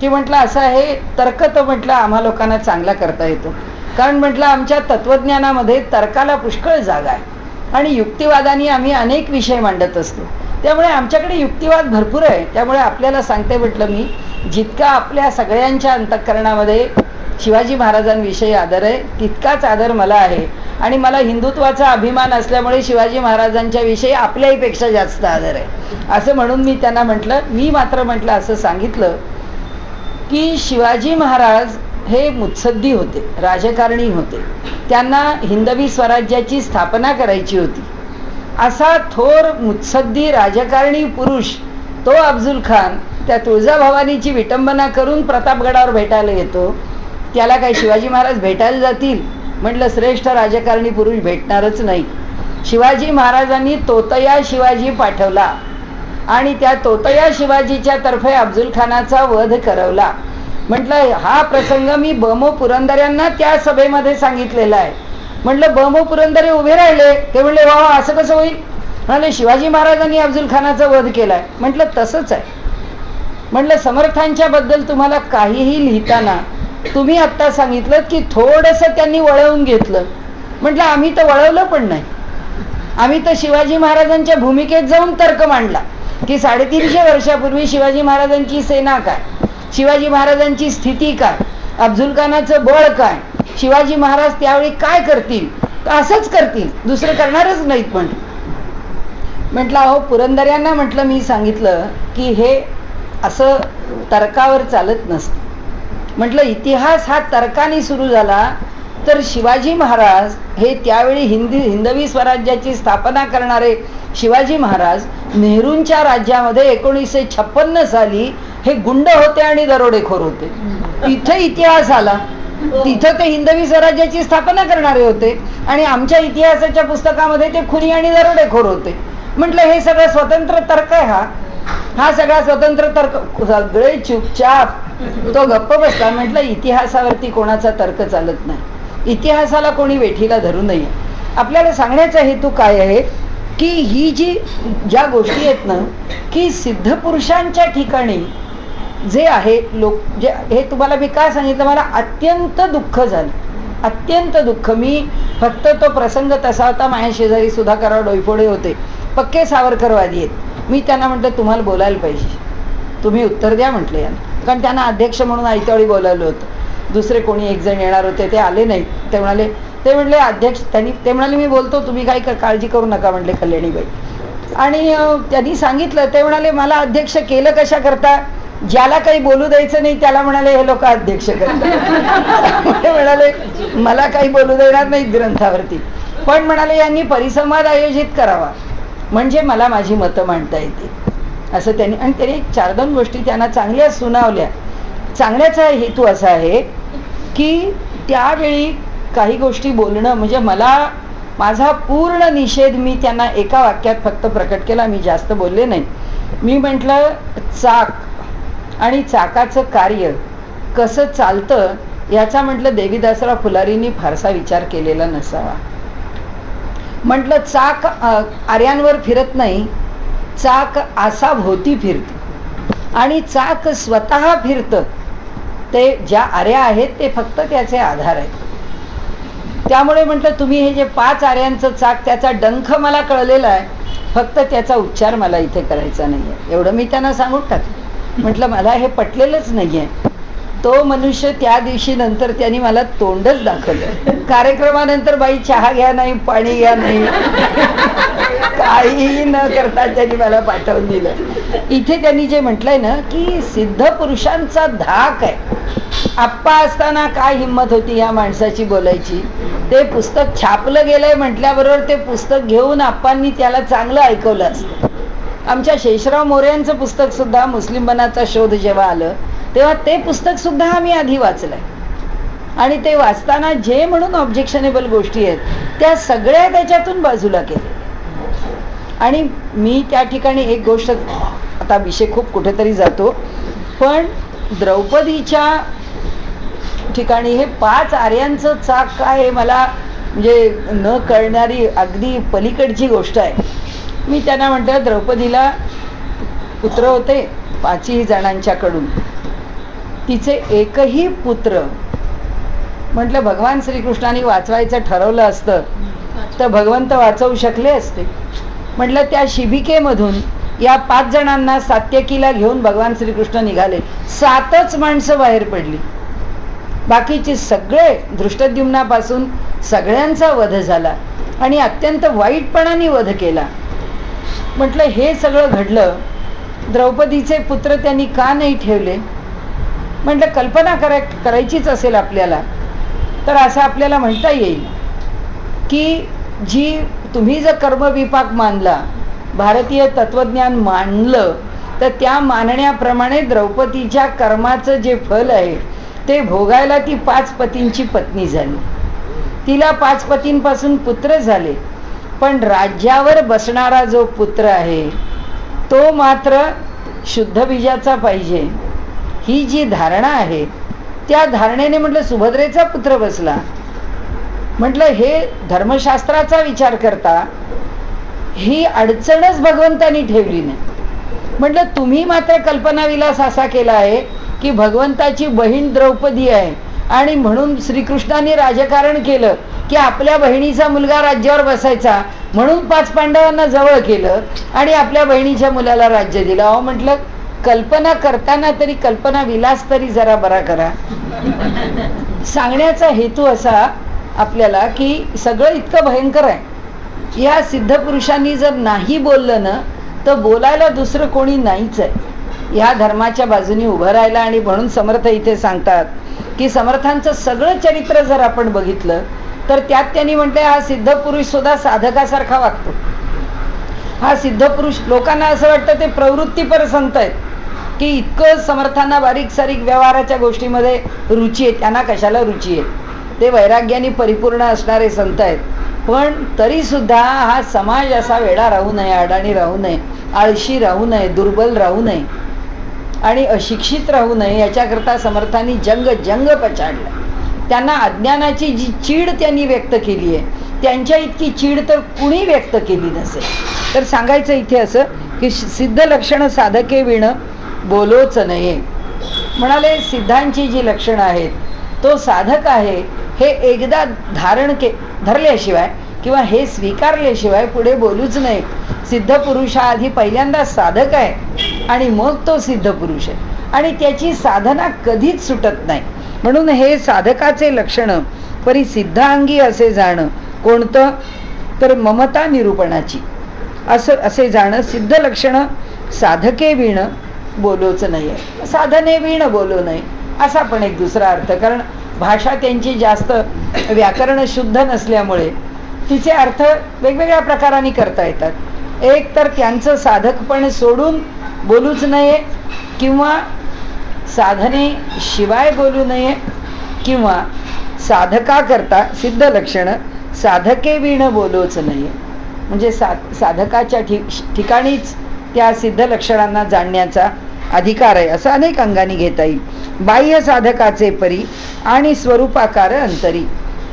की म्हटलं असं आहे तर्क तर म्हटलं आम्हा लोकांना चांगला करता येतो. कारण म्हटलं आमच्या तत्वज्ञानामध्ये तर्काला पुष्कळ जागा आहे आणि युक्तिवादाने आम्ही अनेक विषय मांडत असतो. त्यामुळे आमच्याकडे युक्तिवाद भरपूर आहे. त्यामुळे आपल्याला सांगते म्हटलं मी, जितका आपल्या सगळ्यांच्या अंतःकरणामध्ये शिवाजी महाराजांविषयी आदर आहे तितकाच आदर मला आहे. आणि मला हिंदुत्वाचा अभिमान असल्यामुळे शिवाजी महाराजांच्या विषयी आपल्याहीपेक्षा जास्त आदर आहे असं म्हणून मी त्यांना म्हटलं. मी मात्र म्हटलं असं सांगितलं की शिवाजी महाराज हे मुत्सद्दी होते, राजकारणी होते. त्यांना हिंदवी स्वराज्याची स्थापना करायची होती. असा थोर मुत्सद्दी राजकारणी पुरुष तो अफझल खान त्या तुळजाभवानीची विटंबना करून प्रतापगडावर भेटायला येतो. त्याला काही शिवाजी महाराज भेटायला जातील? म्हटलं श्रेष्ठ राजकारणी पुरुष भेटणारच नाही. शिवाजी महाराजांनी तोतया शिवाजी पाठवला आणि त्या तोतया शिवाजीच्या तर्फे अफझल खानाचा वध करवला. म्हटलं हा प्रसंग मी बमो पुरंदऱ्यांना त्या सभेमध्ये सांगितलेला आहे. म्हटलं बमो पुरंदरे उभे राहिले, ते म्हणले वा असं कसं होईल? म्हणाले शिवाजी महाराजांनी अफझल खानाचा वध केलाय. म्हटलं तसंच आहे. म्हटलं समर्थांच्या बद्दल तुम्हाला काहीही लिहिताना तुम्ही आत्ता सांगितलं की थोडंसं त्यांनी वळवून घेतलं. म्हटलं आम्ही तर वळवलं पण नाही. आम्ही तर शिवाजी महाराजांच्या भूमिकेत जाऊन तर्क मांडला की 350 वर्षापूर्वी शिवाजी महाराजांची सेना काय, शिवाजी महाराजांची स्थिती काय, अफझल खानाचं बळ काय, शिवाजी महाराज त्यावेळी काय करतील, तर असंच करतील, दुसरं करणारच नाहीत. म्हटलं अहो पुरंदऱ्यांना म्हटलं मी सांगितलं की हे असं तर्कावर चालत नसतं. म्हटलं इतिहास हा तर्काने सुरू झाला तर शिवाजी महाराज हे त्यावेळी हिंदवी स्वराज्याची स्थापना करणारे शिवाजी महाराज नेहरूंच्या राज्यामध्ये 1956 साली हे गुंड होते आणि दरोडेखोर होते. तिथे इतिहास आला, तिथं ते हिंदवी स्वराज्याची स्थापना करणारे होते आणि आमच्या इतिहासाच्या पुस्तकामध्ये ते खुनी आणि दरोडेखोर होते. म्हटलं हे सगळं स्वतंत्र तर्क आहे. हा सगळा स्वतंत्र तर्क, सगळे चुपचाप तो गप्प बसला. म्हटलं इतिहासावरती कोणाचा तर्क चालत नाही, इतिहासाला कोणी वेठीला धरू नये. आपल्याला सांगण्याचा हेतू काय आहे की ही ज्या गोष्टी आहेत ना की सिद्धपुरुषांच्या ठिकाणी जे आहे लोक जे हे तुम्हाला मी काय सांगितलं, मला अत्यंत दुःख झालं, अत्यंत दुःख. मी फक्त तो प्रसंग तसा होता, माझ्या शेजारी सुधाकरराव डोईफोडे होते, पक्के सावरकरवादी आहेत. मी त्यांना म्हटलं तुम्हाला बोलायला पाहिजे, तुम्ही उत्तर द्या म्हटलं यांना. कारण त्यांना अध्यक्ष म्हणून आयत्यावेळी बोलावलं होतं. दुसरे कोणी एक जण येणार होते, ते आले नाहीत. ते म्हणले अध्यक्ष, ते म्हणाले मी बोलतो, तुम्ही काही काळजी करू नका म्हटले कल्याणीबाई. आणि त्यांनी सांगितलं, ते म्हणाले मला अध्यक्ष केलं कशा करता, ज्याला काही बोलू द्यायचं नाही त्याला म्हणाले हे लोक अध्यक्ष करतात. म्हणाले मला काही बोलू देणार नाहीत ग्रंथावरती, पण म्हणाले यांनी परिसंवाद आयोजित करावा म्हणजे मला माझी मतं मांडता येतील असं त्यांनी. आणि त्यांनी 4-2 गोष्टी त्यांना चांगल्या सुनावल्या. चांगल्याचा हेतू असा आहे की त्यावेळी काही गोष्टी बोलणं म्हणजे मला माझा पूर्ण निषेध मी त्यांना एका वाक्यात फक्त प्रकट केला, मी जास्त बोलले नाही. मी म्हटलं चाक आणि चाकाचं कार्य कसं चालतं याचा म्हटलं देवीदासराव फुलारींनी फारसा विचार केलेला नसावा. म्हटलं चाक आर्यांवर फिरत नाही, चाक आसाभोवती फिरतं आणि चाक स्वतः फिरतं. ते ज्या आर्या आहेत ते फक्त त्याचे आधार आहेत. त्यामुळे म्हटलं तुम्ही हे जे 5 आर्यांचं चाक, त्याचा डंख मला कळलेला आहे, फक्त त्याचा उच्चार मला इथे करायचा नाही आहे, एवढं मी त्यांना सांगून टाकलं. म्हटलं मला हे पटलेलंच नाही आहे. तो मनुष्य त्या दिवशी नंतर त्यांनी मला तोंडच दाखवलं. कार्यक्रमानंतर बाई चहा घ्या नाही, पाणी घ्या नाही, काहीही न करता त्यांनी मला पाठवून दिलं. इथे त्यांनी जे म्हटलंय ना की सिद्ध पुरुषांचा धाक आहे. आप्पा असताना काय हिंमत होती या माणसाची बोलायची. ते पुस्तक छापलं गेलंय म्हटल्याबरोबर ते पुस्तक घेऊन आप्पांनी त्याला चांगलं ऐकवलं असतं. आमच्या शेषराव मोऱ्यांचं पुस्तक सुद्धा मुस्लिमपणाचा शोध जेव्हा आलं तेव्हा ते पुस्तक सुद्धा आम्ही आधी वाचलंय. आणि ते वाचताना जे म्हणून ऑब्जेक्शनेबल गोष्टी आहेत त्या सगळ्या त्याच्यातून बाजूला केल्या. आणि मी त्या ठिकाणी एक गोष्ट, आता आता विषय खूप कुठेतरी जातो. पण द्रौपदीच्या ठिकाणी हे 5 आर्यांचं चाक काय, हे मला म्हणजे न कळणारी अगदी पलीकडची गोष्ट आहे. मी त्यांना म्हटलं, द्रौपदीला पुत्र होते 5ही जणांच्याकडून, तिचे एकही पुत्र, म्हटलं भगवान श्रीकृष्णाने वाचवायचं ठरवलं असतं तर भगवंत वाचवू शकले असते. म्हटलं त्या शिबिकेमधून या 5 जणांना सात्यकीला घेऊन भगवान श्रीकृष्ण निघाले. 7च माणसं बाहेर पडली, बाकीचे सगळे धृष्टद्युम्नापासून सगळ्यांचा वध झाला आणि अत्यंत वाईटपणाने वध केला. म्हटलं हे सगळं घडलं, द्रौपदीचे पुत्र त्यांनी का नाही ठेवले? म्हटलं कल्पना करायचीच असेल आपल्याला तर असं आपल्याला म्हणता येईल की जी तुम्ही जर कर्मविपाक मानला, भारतीय तत्वज्ञान मानलं, तर त्या मानण्याप्रमाणे द्रौपदीच्या कर्माचं जे फल आहे ते भोगायला ती 5 पतींची पत्नी झाली. तिला 5 पतींपासून पुत्र झाले, पण राज्यावर बसणारा जो पुत्र आहे तो मात्र शुद्ध बीजाचा पाहिजे. ही जी धारणा आहे त्या धारणेने म्हटलं सुभद्रेचा पुत्र बसला. म्हटलं हे धर्मशास्त्राचा विचार करता ही अडचणच भगवंतानी ठेवली नाही. म्हटलं तुम्ही मात्र कल्पनाविलास असा केला आहे की भगवंताची बहीण द्रौपदी आहे आणि म्हणून श्रीकृष्णाने राजकारण केलं की आपल्या बहिणीचा मुलगा राज्यावर बसायचा, म्हणून 5 पांडवांना जवळ केलं आणि आपल्या बहिणीच्या मुलाला राज्य दिलं. अहो म्हटलं कल्पना करताना तरी कल्पना विलास तरी जरा बरा करा. सांगण्याचा हेतू असा आपल्याला की सगळं इतकं भयंकर आहे. या सिद्ध पुरुषांनी जर नाही बोललं ना तर बोलायला दुसरं कोणी नाहीच आहे ह्या धर्माच्या बाजूने उभं राहायला. आणि म्हणून समर्थ इथे सांगतात की समर्थांचं सगळं चरित्र जर आपण बघितलं तर त्यात त्यांनी म्हटलं हा सिद्ध पुरुष सुद्धा साधकासारखा वागतो. हा सिद्ध पुरुष, लोकांना असं वाटतं ते प्रवृत्तीपर संत आहेत की इतकं समर्थांना बारीक सारीक व्यवहाराच्या गोष्टीमध्ये रुची आहे. त्यांना कशाला रुची आहे? ते वैराग्याने परिपूर्ण असणारे संत आहेत. पण तरी सुद्धा हा समाज असा वेडा राहू नये, अडाणी राहू नये, आळशी राहू नये, दुर्बल राहू नये आणि अशिक्षित राहू नये याच्याकरता समर्थांनी जंग पछाडला. त्यांना अज्ञानाची जी चीड त्यांनी व्यक्त केली आहे त्यांच्या इतकी चीड तर कुणी व्यक्त केली नसेल. तर सांगायचं इथे असं की सिद्ध लक्षण साधके विण बोलोच नये. म्हणाले सिद्धांची जी लक्षणं आहेत तो साधक आहे हे एकदा धरल्याशिवाय किंवा हे स्वीकारल्याशिवाय पुढे बोलूच नये. सिद्ध पुरुष हा आधी पहिल्यांदा साधक आहे आणि मग तो सिद्ध पुरुष आहे आणि त्याची साधना कधीच सुटत नाही. म्हणून हे साधकाचे लक्षण परी सिद्धांगी असे जाणं. कोणतं? तर ममता निरूपणाची असे जाणं. सिद्ध लक्षण साधके विण बोलोच नये. साधने विण बोलू नये असा पण एक दुसरा अर्थ. कारण भाषा त्यांची जास्त व्याकरण शुद्ध नसल्यामुळे तिचे अर्थ वेगवेगळ्या प्रकाराने करता येतात. एक तर त्यांचं साधकपण सोडून बोलूच नये किंवा साधने शिवाय बोलू नये किंवा साधका करता सिद्ध लक्षण साधके विण बोलोच नये. म्हणजे साधकाच्या ठिकाणीच त्या सिद्ध लक्षणांना जाणण्याचा अधिकार आहे असं अनेक अंगाने घेता येईल. बाह्य साधकाचे परी आणि स्वरूपाकार अंतरी.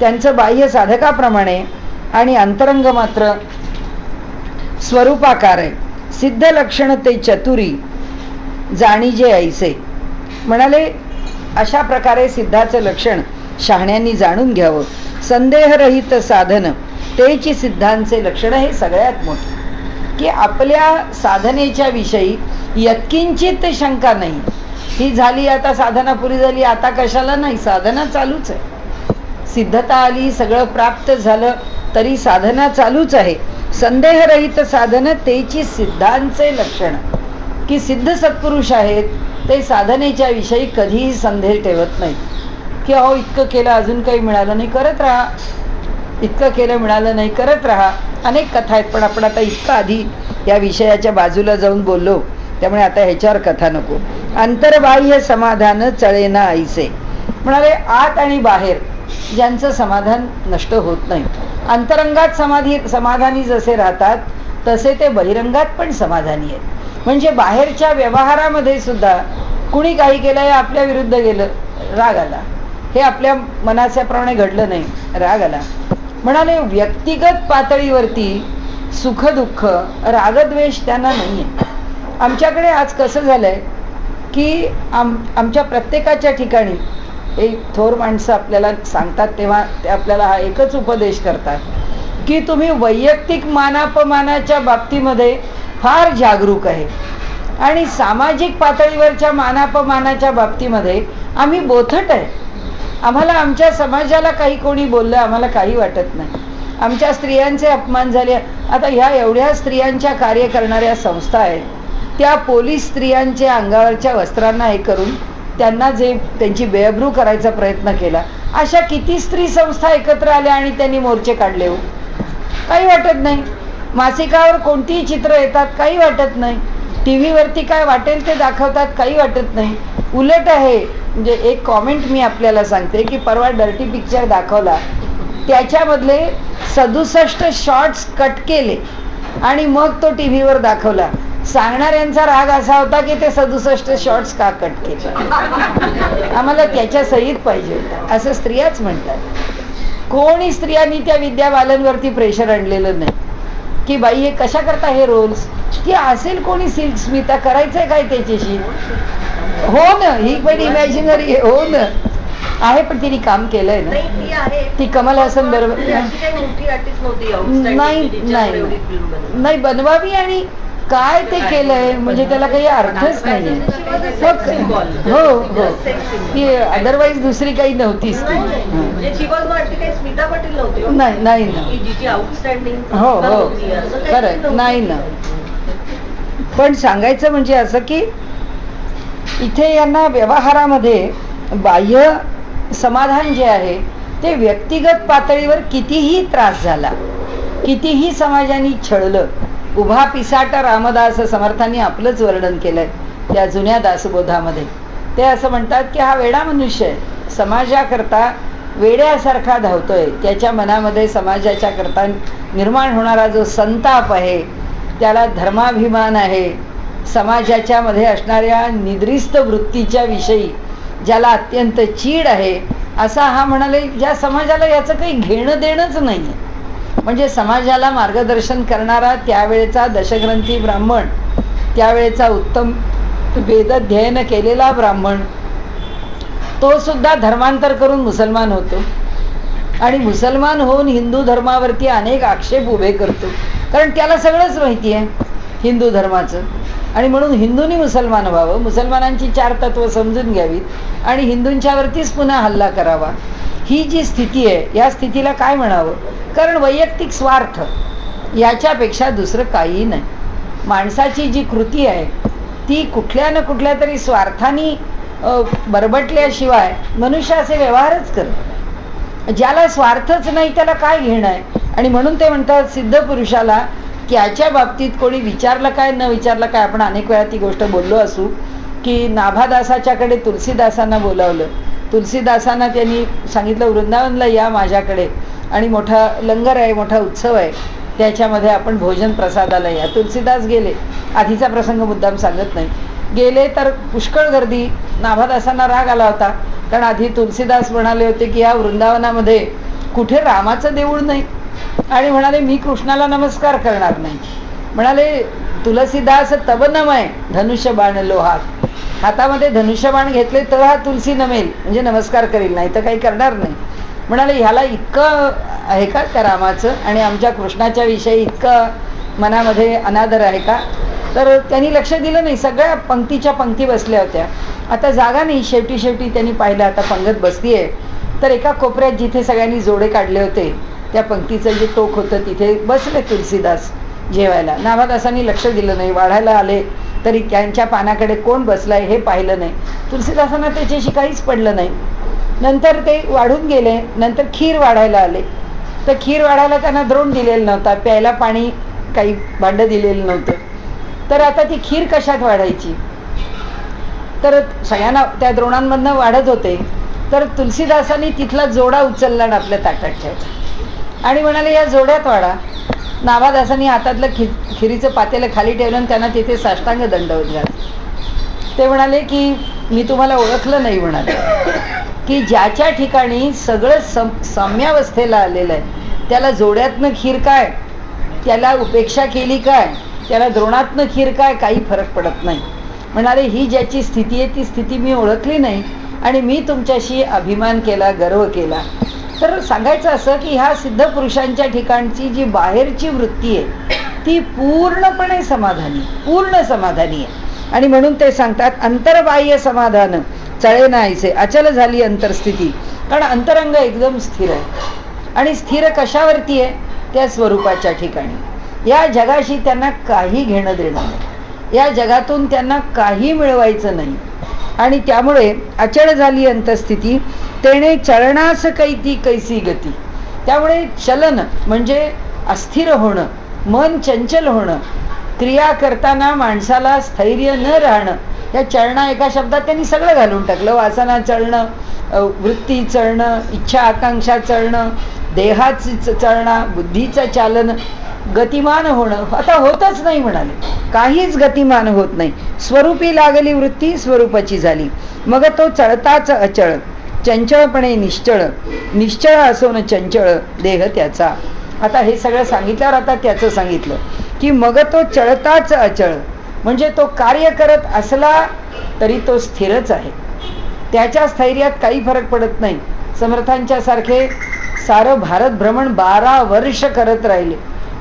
त्यांचं बाह्य साधकाप्रमाणे आणि अंतरंग मात्र स्वरूपाकार आहे. सिद्ध लक्षण ते चतुरी जाणीजे ऐसे. म्हणाले अशा प्रकारे सिद्धाचं लक्षण शहाण्यांनी जाणून घ्यावं. संदेहरहित साधन तेची सिद्धांचे लक्षण हे सगळ्यात मोठे की आपल्या साधनेच्या विषयी यत्किंचित शंका नाही. ही झाली आता साधना पुरी झाली आता कशाला नाही, साधना चालूच आहे. सिद्धता आली, सगळं प्राप्त झालं तरी साधना चालूच आहे. संदेहरहित साधन तेची सिद्धांचे लक्षण की सिद्ध सत्पुरुष आहेत ते साधनेच्या विषयी कधीही संदेह ठेवत नाही की अहो इतकं केलं अजून काही मिळालं नाही, करत राहा, इतकं केलं मिळालं नाही, करत राहा. अनेक कथा आहेत पण आपण आता इतकं आधी या विषयाच्या बाजूला जाऊन बोललो त्यामुळे आता ह्याच्यावर कथा नको. अंतर्बाह्य समाधान चळेना ऐसे. म्हणाले आत आणि बाहेर ज्यांचं समाधान नष्ट होत नाही. अंतरंगात समाधानी जसे राहतात तसे ते बहिरंगात पण समाधानी आहेत. म्हणजे बाहेरच्या व्यवहारामध्ये सुद्धा कुणी काही केलं हे आपल्या विरुद्ध गेलं, राग आला. हे आपल्या मनाच्याप्रमाणे घडलं नाही, राग आला. म्हणाले व्यक्तिगत पातळीवरती सुख दुःख रागद्वेष त्यांना नाहीये. आमच्याकडे आज कसं झालंय की आमच्या प्रत्येकाच्या ठिकाणी एक थोर माणसं आपल्याला सांगतात तेव्हा ते आपल्याला हा एकच उपदेश करतात की तुम्ही वैयक्तिक मानापमानाच्या बाबतीमध्ये फार जागरूक आहे आणि सामाजिक पातळीवरच्या मानापमानाच्या बाबतीमध्ये आम्ही बोथट आहे. आम्हाला आमच्या समाजाला काही कोणी बोललं आम्हाला काही वाटत नाही. आमच्या स्त्रियांचे अपमान झाले. आता ह्या एवढ्या स्त्रियांच्या कार्य करणाऱ्या संस्था आहेत, त्या पोलीस स्त्रियांच्या अंगावरच्या वस्त्रांना हे करून त्यांना जे त्यांची बेअब्रू करायचा प्रयत्न केला, अशा किती स्त्री संस्था एकत्र आल्या आणि त्यांनी मोर्चे काढले हो, काही वाटत नाही. मासिकावर कोणतीही चित्र येतात, काही वाटत नाही. टीव्हीवरती काय वाटेल ते दाखवतात, काही वाटत नाही. उलट आहे. म्हणजे एक कॉमेंट मी आपल्याला सांगते की परवा डर्टी पिक्चर दाखवला, त्याच्यामधले 67 शॉर्ट्स कट केले आणि मग तो टीव्हीवर दाखवला. सांगणाऱ्यांचा राग असा होता की ते 67 शॉर्ट्स का कट केले, आम्हाला त्याच्या सहित पाहिजे होता, असं स्त्रियाच म्हणतात. कोणी स्त्रियांनी त्या विद्या बालनवरती प्रेशर आणलेलं नाही की बाई हे कशा करता हे रोल्स, की असेल कोणी सिल्क स्मिता करायचंय काय त्याच्याशी. हो ना, ही पण इमॅजिनरी आहे. हो ना आहे, पण तिने काम केलंय ना. ती कमल हसन बरोबर नाही बनवावी आणि काय ते केलंय म्हणजे त्याला काही अर्थच नाही. हो हो, ती अदरवाईज दुसरी काही नव्हतीच ती. नाही नाही ना. हो हो खरं नाही ना. पण सांगायचं म्हणजे असं की इथे यांना व्यवहारामध्ये बाह्य समाधान जे आहे ते व्यक्तिगत पातळीवर कितीही त्रास झाला, कितीही समाजाने छळलं. उभा पिसाटा रामदास समर्थांनी आपलंच वर्णन केलंय त्या जुन्या दासबोधामध्ये. ते असं म्हणतात की हा वेडा मनुष्य आहे, समाजाकरता वेड्यासारखा धावतोय. त्याच्या मनामध्ये समाजाच्या करता निर्माण होणारा जो संताप आहे, त्याला धर्माभिमान आहे, समाजाच्या मध्ये असणाऱ्या निद्रिस्त वृत्तीच्या विषयी ज्याला अत्यंत चीड आहे, असा हा म्हणाले ज्या समाजाला याचं काही घेणं देणंच नाही. म्हणजे समाजाला मार्गदर्शन करणारा त्यावेळेचा दशग्रंथी ब्राह्मण, त्यावेळेचा उत्तम वेदध्ययन केलेला ब्राह्मण, तो सुद्धा धर्मांतर करून मुसलमान होतो आणि मुसलमान होऊन हिंदू धर्मावरती अनेक आक्षेप उभे करतो, कारण त्याला सगळंच माहिती आहे हिंदू धर्माचं. आणि म्हणून हिंदूंनी मुसलमान व्हावं, मुसलमानांची 4 तत्व समजून घ्यावीत आणि हिंदूंच्यावरतीच पुन्हा हल्ला करावा. ही जी स्थिती आहे, या स्थितीला काय म्हणावं, कारण वैयक्तिक स्वार्थ याच्यापेक्षा दुसरं काहीही नाही. माणसाची जी कृती आहे ती कुठल्या ना कुठल्या तरी स्वार्थाने बरबटल्याशिवाय मनुष्य असे व्यवहारच करतो. ज्याला स्वार्थच नाही त्याला काय घेणं आहे. आणि म्हणून ते म्हणतात सिद्ध पुरुषाला की याच्या बाबतीत कोणी विचारलं काय न विचारलं काय. आपण अनेक वेळा ती गोष्ट बोललो असू की नाभादासाच्याकडे तुलसीदासांना बोलावलं. तुलसीदासांना त्यांनी सांगितलं वृंदावनला या माझ्याकडे आणि मोठा लंगर आहे, मोठा उत्सव आहे, त्याच्यामध्ये आपण भोजन प्रसादाला या. तुलसीदास गेले. आधीचा प्रसंग मुद्दाम सांगत नाही. गेले तर पुष्कळ गर्दी. नाभादासांना राग आला होता, कारण आधी तुलसीदास म्हणाले होते की या वृंदावनामध्ये कुठे रामाचं देऊळ नाही आणि म्हणाले मी कृष्णाला नमस्कार करणार नाही. म्हणाले तुलसीदास तब नमय धनुष्यबाण लोहात, हातामध्ये धनुष्यबाण घेतले तर हा तुलसी नमेल, म्हणजे नमस्कार करेल, नाही तर काही करणार नाही. म्हणाले ह्याला इतकं आहे का त्या रामाचं आणि आमच्या कृष्णाच्या विषयी इतकं मनामध्ये अनादर आहे का. तर त्यांनी लक्ष दिलं नाही. सगळ्या पंक्तीच्या पंक्ती बसल्या होत्या. आता जागा नाही. शेवटी त्यांनी पाहिलं आता पंगत बसली आहे, तर एका कोपऱ्यात जिथे सगळ्यांनी जोडे काढले होते त्या पंक्तीचं जे टोक होतं तिथे बसले तुलसीदास जेवायला. नाभादासांनी लक्ष दिलं नाही. वाढायला आले तरी त्यांच्या पानाकडे कोण बसलाय हे पाहिलं नाही. तुलसीदासांना त्याच्याशी काहीच पडलं नाही. नंतर ते वाढून गेले. नंतर खीर वाढायला आले, तर खीर वाढायला त्यांना द्रोण दिलेलं नव्हता, प्यायला पाणी काही भांडं दिलेलं नव्हतं. तर आता ती खीर कशात वाढायची. तर सगळ्यांना त्या द्रोणांमधनं वाढत होते. तर तुलसीदासांनी तिथला जोडा उचलला आणि आपल्या ताटात ठेवला आणि म्हणाले या जोड्यात वाढा. नाभादासांनी हातातलं खिरीचं पातेलं खाली ठेवलं आणि त्यांना तिथे साष्टांग दंडवत घातला. ते म्हणाले की मी तुम्हाला ओळखलं नाही म्हणाले, की ज्याच्या ठिकाणी सगळं साम्यावस्थेला आलेलं आहे त्याला जोड्यातनं खीर काय, त्याला उपेक्षा केली काय, त्याला द्रोणातनं खीर काय, काही फरक पडत नाही. म्हणाले ही ज्याची स्थिती आहे ती स्थिती मी ओळखली नाही आणि मी तुमच्याशी अभिमान केला, गर्व केला. तर सांगायचं असं की ह्या सिद्ध पुरुषांच्या ठिकाणची जी बाहेरची वृत्ती आहे ती पूर्ण समाधानी आहे. आणि म्हणून ते सांगतात अंतर्बाह्य समाधान चळे नाहीसे, अचल झाली अंतरस्थिती. कारण अंतरंग एकदम स्थिर आहे आणि स्थिर कशावरती आहे, त्या स्वरूपाच्या ठिकाणी. या जगाशी त्यांना काही घेणं देणं नाही, या जगातून त्यांना काही मिळवायचं नाही आणि त्यामुळे अचळ झाली अंतस्थिती तेणे चलनास कैती कैसी गती. त्यामुळे चलन म्हणजे अस्थिर होणं, मन चंचल होणं, क्रिया करताना माणसाला स्थैर्य न राहणं. या चळणा एका शब्दात त्यांनी सगळं घालून टाकलं. वासना चळणं, वृत्ती चळणं, इच्छा आकांक्षा चळणं, देहाची चळणा, बुद्धीचं चालन, गतिमान होणं आता होतच नाही म्हणाले, काहीच गतिमान होत नाही. स्वरूपी लागली वृत्ती स्वरूपाची झाली, मग तो चळताच अचळ, चंचळपणे निश्चळ, निश्चळ असोन चंचळ देह त्याचा. आता हे सगळं सांगितल्यावर आता त्याचं सांगितलं की मग तो चळताच अचळ, म्हणजे तो कार्य करत असला तरी तो स्थिरच आहे, त्याच्या स्थैर्यात काही फरक पडत नाही. समर्थांच्या सारखे सारं भारत भ्रमण 12 वर्ष करत राहिले,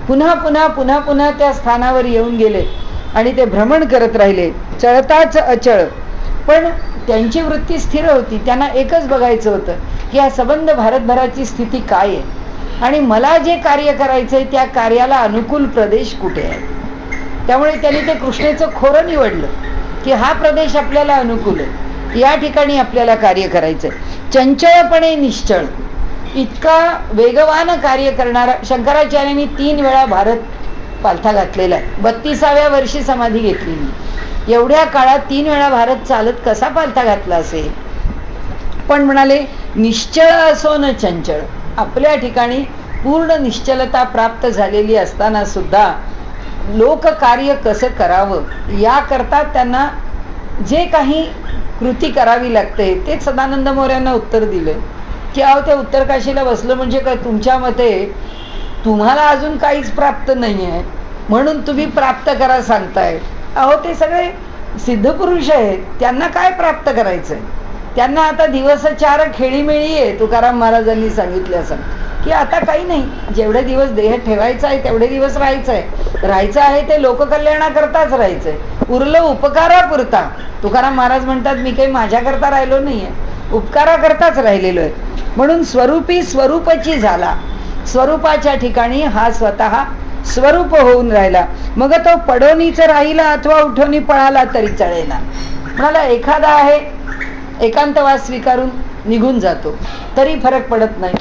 पुन्हा पुन्हा पुन्हा पुन्हा त्या स्थानावर येऊन गेले आणि ते भ्रमण करत राहिले, चळताच अचळ. पण त्यांची वृत्ती स्थिर होती, त्यांना एकच बघायचं होतं की हा संबंध भारतभराची स्थिती काय आहे आणि मला जे कार्य करायचंय त्या कार्याला अनुकूल प्रदेश कुठे आहे. त्यामुळे त्यांनी ते कृष्णेचं खोरं निवडलं की हा प्रदेश आपल्याला अनुकूल आहे, या ठिकाणी आपल्याला कार्य करायचंय. चंचळपणे निश्चळ, इतका वेगवान कार्य करणारा. शंकराचार्यांनी 3 वेळा भारत पालथा घातलेला आहे, 32व्या वर्षी समाधी घेतलेली. एवढ्या काळात 3 वेळा भारत चालत कसा पालथा घातला असेल. पण म्हणाले निश्चळ असो न चंचळ, आपल्या ठिकाणी पूर्ण निश्चलता प्राप्त झालेली असताना सुद्धा लोककार्य कसं करावं याकरता त्यांना जे काही कृती करावी लागते ते सदानंद मोऱ्यांना उत्तर दिलं की अहो त्या उत्तरकाशीला बसलं म्हणजे काय, तुमच्या मते तुम्हाला अजून काहीच प्राप्त नाही आहे म्हणून तुम्ही प्राप्त करा सांगताय. अहो ते सगळे सिद्ध पुरुष आहेत, त्यांना काय प्राप्त करायचंय, त्यांना आता दिवस 4 खेळीमेळी आहे. तुकाराम महाराजांनी सांगितलं असं की आता काही नाही, जेवढे दिवस देह ठेवायचा आहे तेवढे दिवस राहायचं आहे ते लोककल्याणाकरताच राहायचंय, उरलं उपकारापुरता. तुकाराम महाराज म्हणतात मी काही माझ्याकरता राहिलो नाहीये, उपकाराकरताच राहिलेलो आहे. म्हणून स्वरूपी स्वरूपाची झाला, स्वरूपाच्या ठिकाणी हा स्वतः स्वरूप होऊन राहिला. मग तो पडोनीच राहिला अथवा उठोनी पळाला तरी चळेना. म्हणाला एखादा आहे एकांतवास स्वीकारून निघून जातो तरी फरक पडत नाही,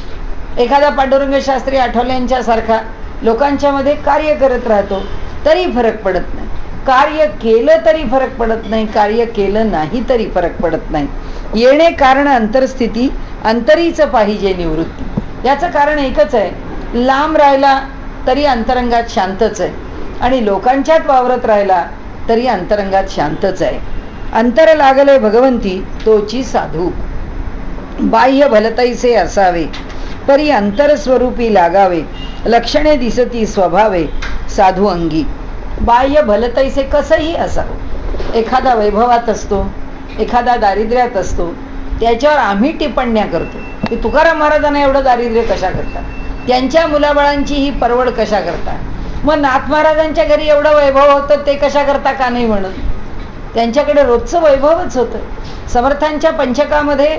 एखादा पांडुरंग शास्त्री आठवल्यांच्या सारखा लोकांच्या मध्ये कार्य करत राहतो तरी फरक पडत नाही, कार्य केलं तरी फरक पडत नाही, कार्य केलं नाही तरी फरक पडत नाही. येणे कारण अंतरस्थिती, अंतरीच पाहिजे निवृत्ती. याचं कारण एकच आहे, लांब राहिला तरी अंतरंगात शांतच आहे आणि लोकांच्यात वावरत राहिला तरी अंतरंगात शांतच आहे. अंतर लागले भगवंती तोची साधू, बाह्य भलतैसे असावे परी अंतरस्वरूपी लागावे, लक्षणे दिसती स्वभावे साधू अंगी. बाह्य भलतैसे कसंही असावं, एखादा वैभवात असतो, एखादा दारिद्र्यात असतो, त्याच्यावर आम्ही टिप्पण्या करतो की तुकाराम महाराजांना एवढं दारिद्र्य कशा करतात, त्यांच्या मुलाबाळांची ही परवड कशा करतात, मग नाथ महाराजांच्या घरी एवढं वैभव होतं ते कशा करता का नाही म्हणून. त्यांच्याकडे रोजचं वैभवच होतं. समर्थांच्या पंचकामध्ये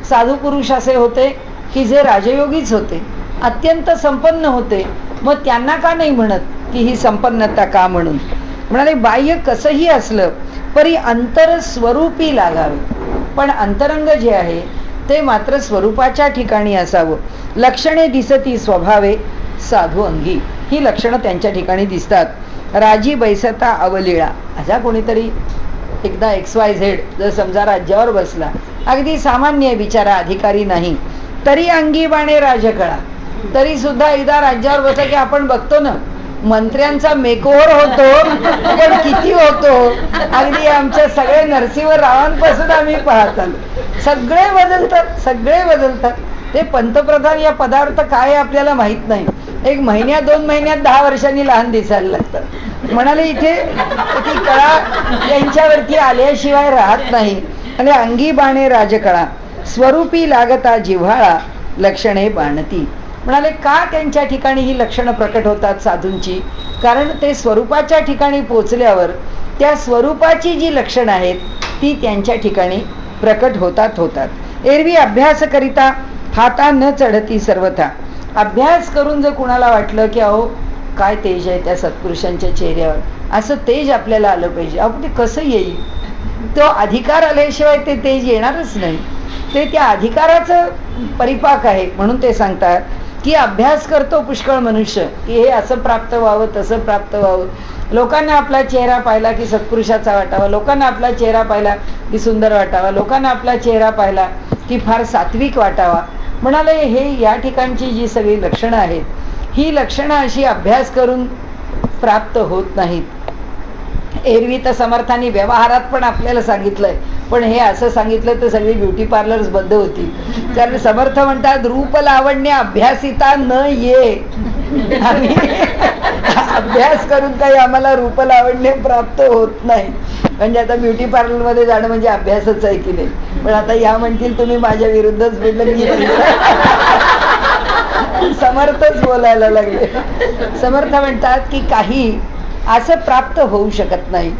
साधू पुरुष असे होते की जे राजयोगीच होते, अत्यंत संपन्न होते, मग त्यांना का नाही म्हणत की ही संपन्नता का म्हणून. म्हणाले बाह्य कसंही असलं परी अंतर स्वरूपी लागावे, पण अंतरंग जे आहे ते मात्र स्वरूपाच्या ठिकाणी असावं. लक्षणे दिसती स्वभावे साधू अंगी, ही लक्षणं त्यांच्या ठिकाणी दिसतात. राजी बैसता अवलिळा, असा कोणीतरी एकदा XYZ जर समजा राज्यावर बसला, अगदी सामान्य बिचारा, अधिकारी नाही, तरी अंगी बाणे राजकळा, तरी सुद्धा एकदा राज्यावर बसला की आपण बघतो ना मंत्र्यांचा मेकओव्हर होतो, पण किती होतो. अगदी आमच्या सगळे नरसिंहरावांपासून आम्ही पाहत आलो. सगळे बदलतात, सगळे बदलतात. ते पंतप्रधान या पदार्थ काय आपल्याला माहित नाही. एक महिन्यात 2 महिन्यात 10 वर्षांनी लहान दिसायला लागतात. म्हणाले इथे ती कळा यांच्यावरती आल्याशिवाय राहत नाही. आणि अंगी बाणे राजकळा स्वरूपी लागता जिव्हाळा लक्षणे बाणती. म्हणाले का त्यांच्या ठिकाणी ही लक्षणं प्रकट होतात साधूंची? कारण ते स्वरूपाच्या ठिकाणी पोचल्यावर त्या स्वरूपाची जी लक्षणं आहेत ती त्यांच्या ठिकाणी प्रकट होतात. एरवी अभ्यास करिता हाता न चढती सर्वथा. अभ्यास करून जर कुणाला वाटलं की अहो काय तेज आहे त्या सत्पुरुषांच्या चेहऱ्यावर, असं तेज आपल्याला आलं पाहिजे. अहो ते कसं येईल? तो अधिकार आल्याशिवाय ते तेज येणारच नाही. ते त्या अधिकाराचं परिपाक आहे. म्हणून ते सांगतात की अभ्यास करतो पुष्कळ मनुष्य की हे असं प्राप्त व्हावं, तसं प्राप्त व्हावं. लोकांना आपला चेहरा पाहिला की सत्पुरुषाचा वाटावा, लोकांना आपला चेहरा पाहिला की सुंदर वाटावा, लोकांना आपला चेहरा पाहिला की फार सात्विक वाटावा. म्हणाले हे या ठिकाणची जी सगळी लक्षणं आहेत, ही लक्षणं अशी अभ्यास करून प्राप्त होत नाहीत. एरवी तर समर्थांनी व्यवहारात पण आपल्याला सांगितलंय, पण हे असं सांगितलं तर सगळी ब्युटी पार्लर्स बंद होतील. कारण समर्थ म्हणतात रूप लावण्य अभ्यासिता न ये. आम्ही अभ्यास करून काही आम्हाला रूप लावण्य प्राप्त होत नाही. म्हणजे आता ब्युटी पार्लर मध्ये जाणं म्हणजे अभ्यासच आहे की नाही. पण आता या म्हणतील तुम्ही माझ्या विरुद्धच बोललं की समर्थच बोलायला लागले. समर्थ म्हणतात की काही असं प्राप्त होऊ शकत नाही.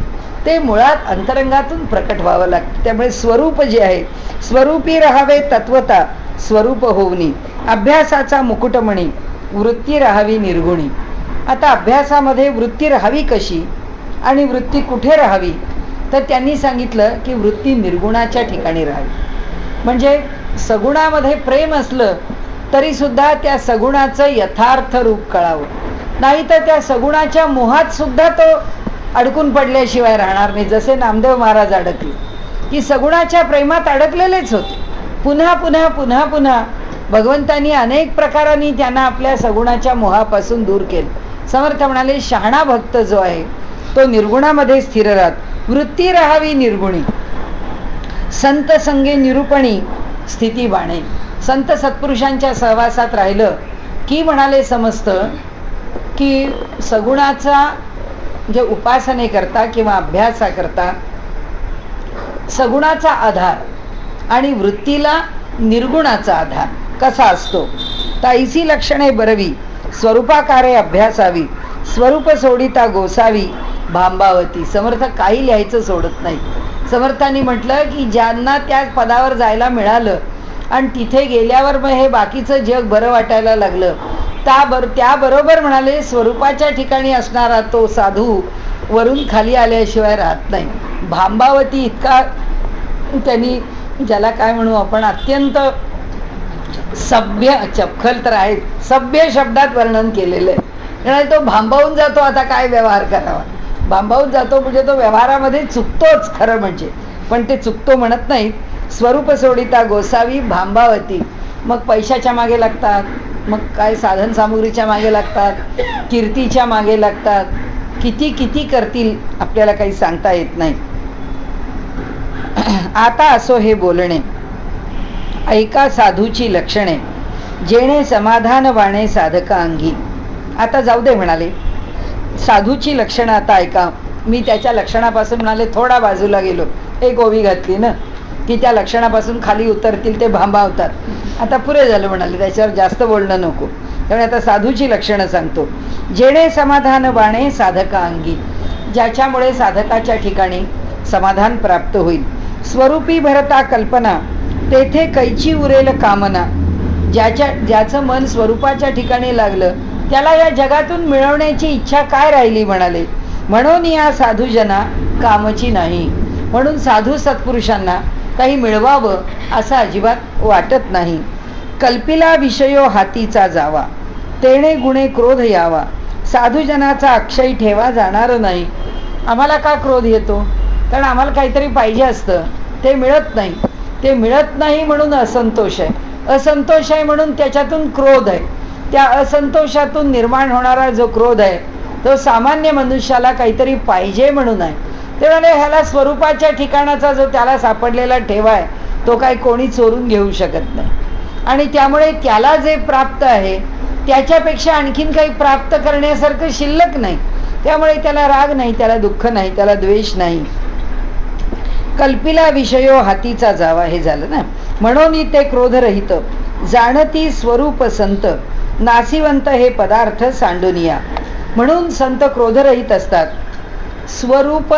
ते मुळात अंतरंगातून प्रकट व्हावं लागतं. त्यामुळे स्वरूप जे आहे, स्वरूपी राहावे तत्वता स्वरूप होऊनी. अभ्यासाचा मुकुटमणी वृत्ती राहावी निर्गुणी. आता अभ्यासामध्ये वृत्ती राहावी कशी आणि वृत्ती कुठे राहावी? तर त्यांनी सांगितलं की वृत्ती निर्गुणाच्या ठिकाणी राहावी. म्हणजे सगुणामध्ये प्रेम असलं तरी सुद्धा त्या सगुणाचं यथार्थ रूप कळावं. नाही तर त्या सगुणाच्या मोहात सुद्धा तो अडकून पडल्याशिवाय राहणार नाही. जसे नामदेव महाराज अडकले की सगुणाच्या प्रेमात अडकलेलेच होते. पुन्हा पुन्हा पुन्हा पुन्हा भगवंतांनी अनेक प्रकारांनी त्यांना आपल्या सगुणाच्या मोहापासून दूर केलं. समर्थ म्हणाले शहाणा भक्त जो आहे तो निर्गुणामध्ये स्थिर राहत. वृत्ती राहावी निर्गुणी. संत संगे निरूपणी स्थिती बाणे. संत सत्पुरुषांच्या सहवासात राहिलं की म्हणाले समजतं की सगुणाचा म्हणजे उपासनेकरता किंवा अभ्यासाकरता सगुणाचा आधार आणि वृत्तीला निर्गुणाचा आधार कसा असतो. ताईसी लक्षणे बरवी स्वरूपाकारे अभ्यासावी. स्वरूप सोडिता गोसावी भांबावती. समर्थ काही लिहायचं सोडत नाही. समर्थांनी म्हटलं की ज्यांना त्या पदावर जायला मिळालं आणि तिथे गेल्यावर मग हे बाकीचं जग बरं वाटायला लागलं, त्याबरोबर म्हणाले स्वरूपाच्या ठिकाणी असणारा तो साधू वरून खाली आल्याशिवाय राहत नाही. भांबावती इतका त्यांनी ज्याला काय म्हणू आपण अत्यंत सभ्य, चपखल तर आहे, सभ्य शब्दात वर्णन केलेलं आहे. म्हणजे तो भांबावून जातो. आता काय व्यवहार करावा? भांबावून जातो म्हणजे तो व्यवहारामध्ये चुकतोच खरं म्हणजे, पण ते चुकतो म्हणत नाहीत. स्वरूप सोडिता गोसावी भांबावती. मग पैशाच्या मागे लागतात, मग काय साधन सामुग्रीच्या मागे लागतात, कीर्तीच्या मागे लागतात. किती किती करतील आपल्याला काही सांगता येत नाही. आता असो हे बोलणे ऐका साधूची लक्षणे जेणे समाधान वाणे साधका अंगी. आता जाऊ दे म्हणाले साधूची लक्षणं आता ऐका. मी त्याच्या लक्षणापासून म्हणाले थोडा बाजूला गेलो, एक ओवी घातली ना की त्या लक्षणापासून खाली उतरतील ते भांबावतात. आता पुरे झालं म्हणाले, त्याच्यावर जास्त बोलणं नको. त्यामुळे आता साधूची लक्षणं सांगतो. जेणे समाधान वाणे साधका अंगी. ज्याच्यामुळे साधकाच्या ठिकाणी समाधान प्राप्त होईल. स्वरूपी भरता कल्पना तेथे कैची उरेल कामना. ज्याचं मन स्वरूपाच्या ठिकाणी लागलं त्याला या जगातून मिळवण्याची इच्छा काय राहिली म्हणाले. म्हणून या साधूजना कामची नाही. म्हणून साधू सत्पुरुषांना काही मिळवावं असं अजिबात वाटत नाही. कल्पिला विषयो हातीचा जावा तेणे गुणे क्रोध यावा. साधूजनाचा अक्षय ठेवा जाणार नाही. आम्हाला का क्रोध येतो? कारण आम्हाला काहीतरी पाहिजे असतं, ते मिळत नाही. ते मिळत नाही म्हणून असंतोष आहे. असंतोष आहे म्हणून त्याच्यातून क्रोध आहे. त्या असंतोषातून निर्माण होणारा जो क्रोध आहे तो सामान्य मनुष्याला काहीतरी पाहिजे म्हणून आहे. ते म्हणाले ह्याला स्वरूपाच्या ठिकाणाचा जो त्याला सापडलेला ठेवा आहे तो काही कोणी चोरून घेऊ शकत नाही, आणि त्यामुळे त्याला जे प्राप्त आहे त्याच्यापेक्षा आणखीन काही प्राप्त करण्यासारखं शिल्लक नाही. त्यामुळे त्याला राग नाही, त्याला दुःख नाही, त्याला द्वेष नाही. कल्पिला विषयो हातीचा जावा, हे झालं ना. म्हणून ते क्रोधरहित जाणती स्वरूप संत, नासिवंत हे पदार्थ सांडुनिया. म्हणून संत क्रोधरहित असतात, स्वरूप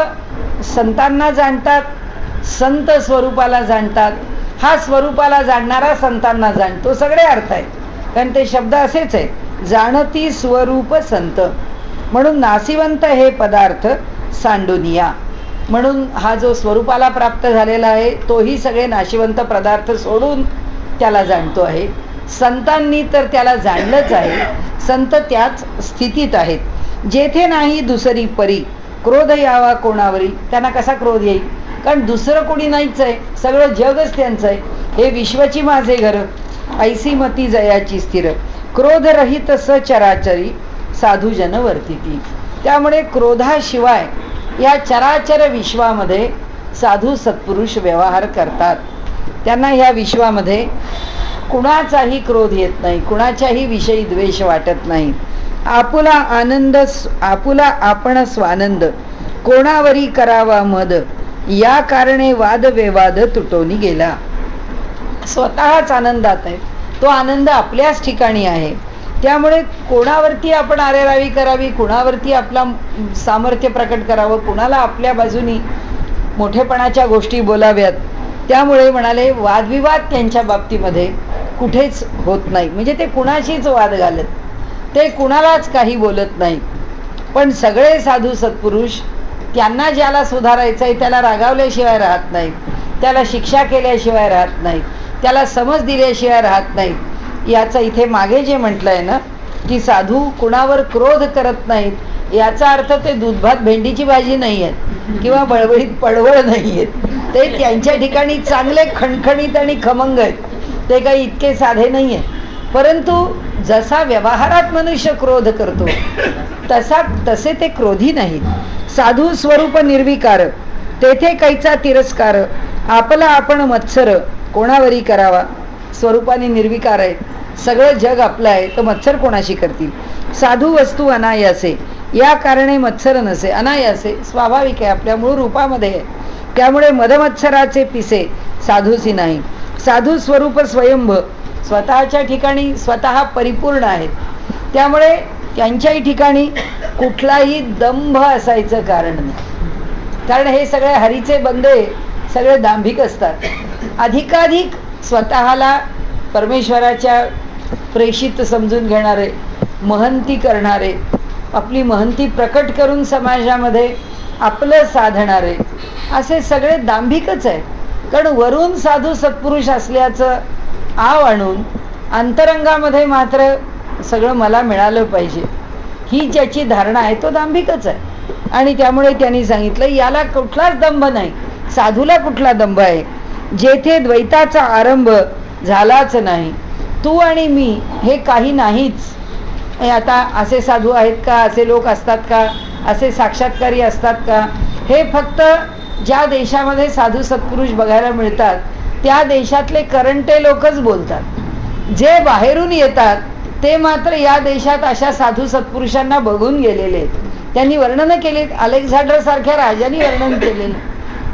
संतांना जाणतात, संत स्वरूपाला जाणतात. हा स्वरूपाला जाणणारा संतांना जाणतो, सगळे अर्थ आहेत, कारण ते शब्द असेच आहेत. जाणती स्वरूप संत, म्हणून नासिवंत हे पदार्थ सांडुनिया. म्हणून हा जो स्वरूपाला प्राप्त झालेला आहे तोही सगळे नाशिवंत पदार्थ सोडून त्याला जाणतो आहे. संतांनी तर त्याला जाणलंच आहे, संत त्याच स्थितीत आहेत. जेथे नाही दुसरी परी, क्रोध यावा कोणावरी. त्यांना कसा क्रोध येईल, कारण दुसरं कोणी नाहीच आहे, सगळं जगच त्यांचं आहे. हे विश्वची माझे घर, ऐसी मती जयाची स्थिर, क्रोधरहित सचराचरी साधुजन वर्तिती. त्यामुळे क्रोधाशिवाय या चराचर विश्वामध्ये साधू सत्पुरुष व्यवहार करतात. त्यांना ह्या विश्वामध्ये कुणाचाही क्रोध येत नाही, कुणाच्याही विषयी द्वेष वाटत नाही. आपुला आनंद, आपुला आपण स्वानंद, कोणावरी करावा मद, या कारणे वादविवाद तुटोनी गेला. स्वतःच आनंदात आहे, तो आनंद आपल्याच ठिकाणी आहे. त्यामुळे कोणावरती आपण आरेरावी करावी, कुणावरती आपला सामर्थ्य प्रकट करावं, कुणाला आपल्या बाजूनी मोठेपणाच्या गोष्टी बोलाव्यात. त्यामुळे म्हणाले वादविवाद त्यांच्या बाबतीमध्ये कुठेच होत नाही. म्हणजे ते कुणाशीच वाद घालत, ते कुणालाच काही बोलत नाही. पण सगळे साधू सत्पुरुष त्यांना ज्याला सुधारायचं आहे त्याला रागावल्याशिवाय राहत नाहीत, त्याला शिक्षा केल्याशिवाय राहत नाहीत, त्याला समज दिल्याशिवाय राहत नाहीत. याचं इथे मागे जे म्हटलंय ना की साधू कुणावर क्रोध करत नाहीत, याचा अर्थ ते दूधभात भेंडीची भाजी नाही आहेत किंवा बळबळीत पडवळ नाही आहेत. ते त्यांच्या ठिकाणी चांगले खणखणीत आणि खमंग आहेत, ते काही इतके साधे नाही आहेत. परंतु जसा व्यवहारात मनुष्य क्रोध करतो तसे ते क्रोधी नाहीत. साधू स्वरूप निर्विकार, तेथे कैचा तिरस्कार, आपला आपण मत्सर कोणावरी करावा. स्वरूपाने निर्विकार आहे, सगळं जग आपलं आहे, तर मत्सर कोणाशी करतील. साधू वस्तू अनायासे, या कारणे मत्सर नसे. अनायासे स्वाभाविक आहे, आपल्या मूळ रूपामध्ये आहे, त्यामुळे मदमत्सराचे पिसे साधूसी नाही. साधू स्वरूप स्वयंभ, स्वतःच्या ठिकाणी स्वतः परिपूर्ण आहेत, त्यामुळे त्यांच्याही ठिकाणी कुठलाही दंभ असायचं कारण नाही. कारण हे सगळे हरीचे बंदे सगळे दांभिक असतात. अधिकाधिक स्वतःला परमेश्वराच्या प्रेषित समजून घेणारे, महंती करणारे, आपली महंती प्रकट करून समाजामध्ये आपलं साधणारे, असे सगळे दांभिकच आहे. कारण वरून साधू सत्पुरुष असल्याचं आव आणून अंतरंगामध्ये मात्र सगळं मला मिळालं पाहिजे ही ज्याची धारणा आहे तो दांभिकच आहे. आणि त्यामुळे त्यांनी सांगितलं याला कुठलाच दंभ नाही. साधूला कुठला दंभ आहे, जेथे द्वैताचा आरंभ झालाच नाही. तू आणि मी हे काही नाहीच. आता असे साधू आहेत का, असे लोक असतात का, असे साक्षात्कारी असतात का, हे फक्त ज्या देशामध्ये साधू सत्पुरुष बघायला मिळतात त्या देशातले करंटे लोकच बोलतात. जे बाहेरून येतात ते मात्र या देशात अशा साधू सत्पुरुषांना बघून गेलेले, त्यांनी वर्णन केले. अलेक्झांडर सारख्या राजांनी वर्णन केलेले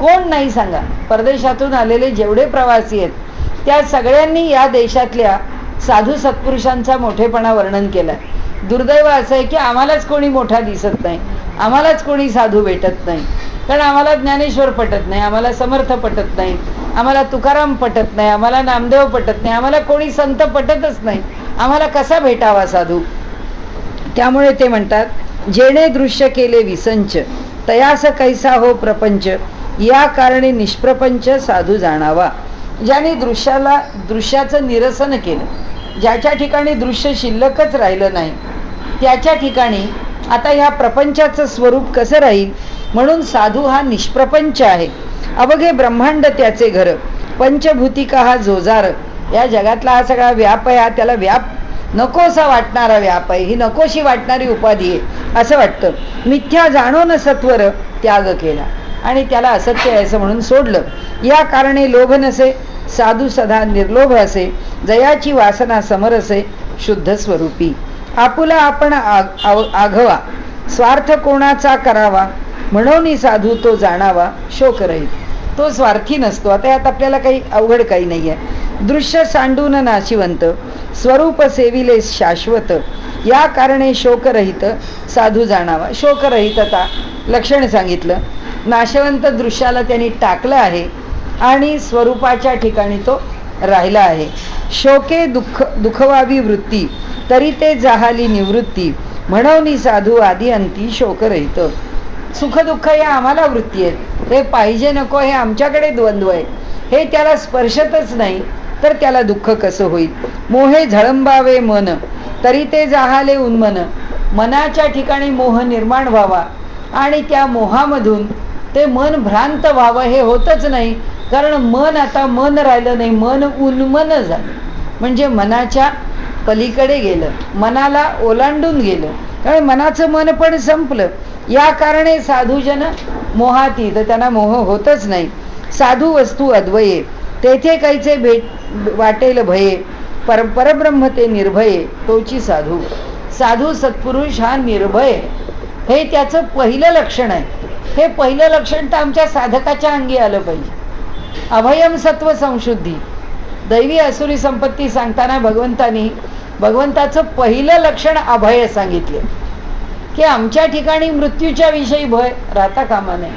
कोण नाही सांगा. परदेशातून आलेले जेवढे प्रवासी आहेत त्या सगळ्यांनी या देशातल्या साधू सत्पुरुषांचा मोठेपणा वर्णन केला. दुर्दैव असं आहे की आम्हालाच कोणी मोठा दिसत नाही, आम्हालाच कोणी साधू भेटत नाही. कारण आम्हाला ज्ञानेश्वर पटत नाही, आम्हाला समर्थ पटत नाही, आम्हाला तुकाराम पटत नाही, आम्हाला नामदेव पटत नाही, आम्हाला कोणी संत पटतच नाही. आम्हाला कसा भेटावा साधू. त्यामुळे ते म्हणतात जेणे दृश्य केले विसंच, तयास कैसा हो प्रपंच, या कारणे निष्प्रपंच साधू जाणावा. ज्याने दृश्याचं निरसन केलं, ज्याच्या ठिकाणी दृश्य शिल्लकच राहिलं नाही, त्याच्या ठिकाणी आता ह्या प्रपंचाचं स्वरूप कसं राहील. म्हणून साधू हा निष्प्रपंच आहे. अवघे ब्रह्मांड त्याचे घर, पंचभूतिका हा जोजार. या जगातला हा सगळा व्याप आहे, हा त्याला व्याप नकोसा वाटणारा व्याप आहे, ही नकोशी वाटणारी उपाधी आहे असं वाटतं. मिथ्या जाणून सत्वर त्याग केला आणि त्याला असत्य आहे असं म्हणून सोडलं. या कारणे लोभ नसे, साधू सदा निर्लोभ असे, जयाची वासना समर असे, शुद्ध स्वरूपी. आपुला आपण आघवा, स्वार्थ कोणाचा करावा, म्हणून साधू तो जाणावा, शोकरहित. तो स्वार्थी नसतो. आता यात आपल्याला काही अवघड काही नाही आहे. दृश्य सांडून नाशिवंत, स्वरूप सेविले शाश्वत, या कारणे शोकरहित साधू जाणावा. शोकरहितता लक्षण सांगितलं. नाशवंत दृश्याला त्यांनी टाकलं आहे आणि स्वरूपाच्या ठिकाणी तो राहिला आहे. शोके दुखवावी वृत्ती, तरी ते जाहाली निवृत्ती, म्हणून साधू आदी अंती शोकरहित. सुखदुःख या आम्हाला वृत्ती आहेत, हे पाहिजे नको हे आमच्याकडे द्वंद्व आहे. हे त्याला स्पर्शतच नाही तर त्याला दुःख कसं होईल. मोहे झळंबावे मन, तरी ते जाहाले उन्मन, मनाच्या ठिकाणी मोह निर्माण व्हावा आणि त्या मोहामधून ते मन भ्रांत व्हावं हे होतच नाही. कारण मन आता मन राहिलं नाही, मन उन्मन झालं, म्हणजे मनाच्या पलीकडे गेलं, मनाला ओलांडून गेलं, त्यामुळे मनाचं मन पण संपलं. या कारणे साधूजन मोहाती, तर त्यांना मोह होतच नाही. साधू वस्तू अद्वये, तेथे कैचे वाटेल भये, परब्रह्म ते निर्भये, तोची साधू. साधू सत्पुरुष हा निर्भय, हे त्याचं पहिलं लक्षण आहे. हे पहिलं लक्षण तर आमच्या साधकाच्या अंगी आलं पाहिजे. अभयम सत्व संशुद्धी, दैवी असुरी संपत्ती सांगताना भगवंताचं पहिलं लक्षण अभय सांगितले, की आमच्या ठिकाणी मृत्यूच्या विषयी भय राहता कामा नये,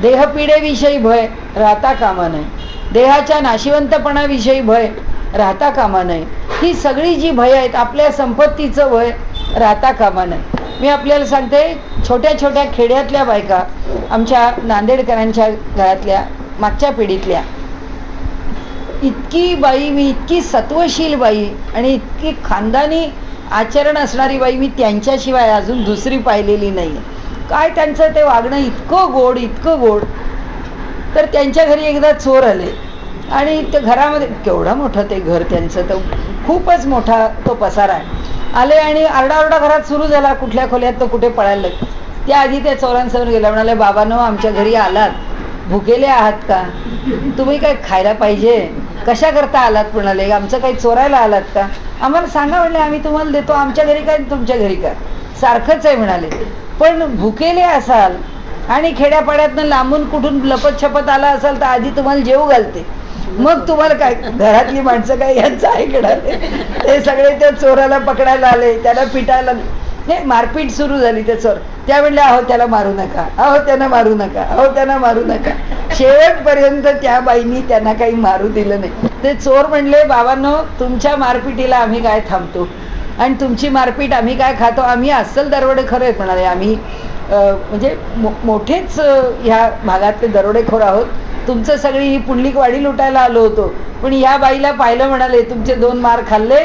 देहपीडेविषयी भय राहता कामा नये, देहाच्या नाशिवंतपणाविषयी भय राहता कामा नये. ही सगळी जी भय आहेत, आपल्या संपत्तीचं भय राहता कामा नये. मी आपल्याला सांगते, छोट्या छोट्या खेड्यातल्या बायका, आमच्या नांदेडकरांच्या घरातल्या मागच्या पिढीतल्या, इतकी बाई मी, इतकी सत्वशील बाई आणि इतकी खानदानी आचरण असणारी बाई मी त्यांच्याशिवाय अजून दुसरी पाहिलेली नाही. काय त्यांचं ते वागणं इतकं गोड, इतकं गोड. तर त्यांच्या घरी एकदा चोर आले आणि ते घरामध्ये, केवढं मोठं ते घर त्यांचं, तर खूपच मोठा तो पसारा आहे. आले आणि आरडाओरडा घरात सुरू झाला, कुठल्या खोल्यात तो कुठे पळायला लागले. त्याआधी त्या चोरांसमोर गेला, म्हणाले, बाबांनो आमच्या घरी आलात, भुकेले आहात का, तुम्ही काय खायला पाहिजे, कशा करता आलात, म्हणाले आमचं काही चोरायला आलात का, आम्हाला सांगा. म्हणले आम्ही तुम्हाला देतो, आमच्या घरी काय तुमच्या घरी काय, सारखंच आहे म्हणाले. पण भुकेले असाल आणि खेड्यापाड्यातनं लांबून कुठून लपत छपत आला असाल तर आधी तुम्हाला जेव घालते, मग तुम्हाला काय, घरातली माणसं काय यांचं ऐकणार. ते सगळे त्या चोराला पकडायला आले, त्याला पिटायला, नाही मारपीट सुरू झाली. ते चोर त्या म्हणले, अहो त्याला मारू नका, अहो त्यांना मारू नका, अहो त्यांना मारू नका. शेवटपर्यंत त्या बाईंनी त्यांना काही मारू दिलं नाही. ते चोर म्हणले, बाबांनो तुमच्या मारपिटीला आम्ही काय थांबतो आणि तुमची मारपीट आम्ही काय खातो, आम्ही अस्सल दरोडेखोर आहेत म्हणाले. आम्ही म्हणजे मोठेच ह्या भागातले दरोडेखोर आहोत, तुमचं सगळी ही पुंडलिकवाडी लुटायला आलो होतो, पण या बाईला पाहिलं म्हणाले, तुमचे 2 मार खाल्ले,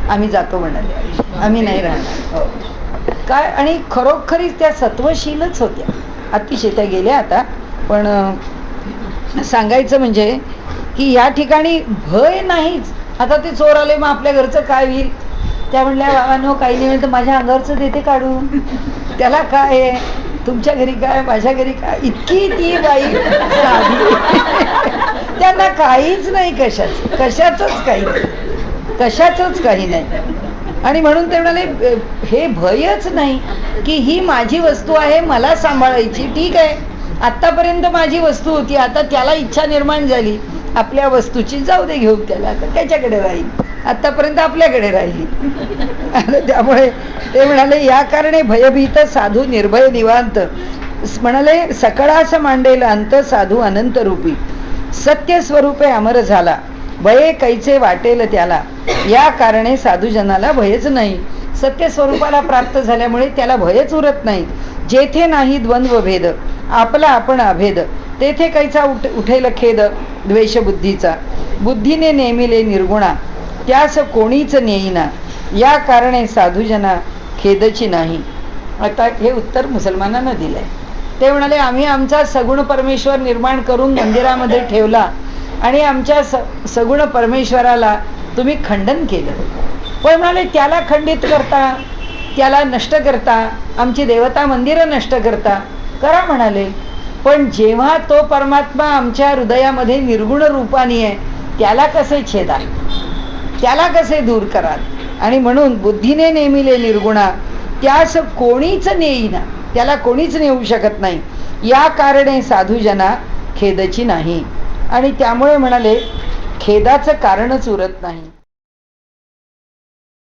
आम्ही जातो म्हणाले, आम्ही नाही राहणार. काय, आणि खरोखरीच त्या सत्वशीलच होत्या, अतिशय. त्या गेल्या आता, पण सांगायचं म्हणजे की या ठिकाणी भय नाहीच. आता ते चोर आले, मग आपल्या घरचं काय होईल. त्या म्हणल्या, बाबांनो काही नाही तर माझ्या अंगावरचं देते काढून, त्याला काय आहे, तुमच्या घरी काय, माझ्या घरी काय. इतकी ती बाई साधी, त्यांना काहीच नाही, कशाचंच काही नाही, कशाचंच काही नाही. आणि म्हणून ते म्हणाले, हे भयच नाही की ही माझी वस्तू आहे, मला सांभाळायची. ठीक आहे, आत्तापर्यंत माझी वस्तू होती, आता त्याला इच्छा निर्माण झाली आपल्या वस्तूची, जाऊ दे घेऊन त्याला, आता त्याच्याकडे राहील, आतापर्यंत आपल्याकडे राहिली. त्यामुळे ते म्हणाले, या कारणे भयभीत साधू निर्भय निवांत, म्हणाले सकळास मांडेल अंत साधू अनंत रूपी, सत्य स्वरूपे अमर झाला, भये कैचे वाटेल त्याला, या कारणे साधूजनाला भयच नाही. सत्य स्वरूपाला प्राप्त झाल्यामुळे त्याला भयच उरत नाही. जेथे नाही द्वंद्व भेद, आपला आपण अभेद, तेथे कैचा उठेल खेद द्वेषबुद्धीचा, बुद्धीने नेमिले निर्गुणा, त्यास कोणीच नेईना, या कारणे साधूजना खेदची नाही. आता हे उत्तर मुसलमानांना दिलंय. ते म्हणाले, आम्ही आमचा सगुण परमेश्वर निर्माण करून मंदिरामध्ये ठेवला आणि आमच्या सगुण परमेश्वराला तुम्ही खंडन केलं. पण म्हणाले त्याला खंडित करता, त्याला नष्ट करता, आमची देवता मंदिरं नष्ट करता, करा म्हणाले. पण जेव्हा तो परमात्मा आमच्या हृदयामध्ये निर्गुण रूपाने आहे, त्याला कसे छेदाल, त्याला कसे दूर कराल? आणि म्हणून बुद्धीने नेमिले निर्गुणा, त्यास कोणीच नेईना, त्याला कोणीच नेऊ शकत नाही. या कारणे साधूजना खेदची नाही. आणि त्यामुळे म्हणाले खेदाचं कारणच उरत नाही.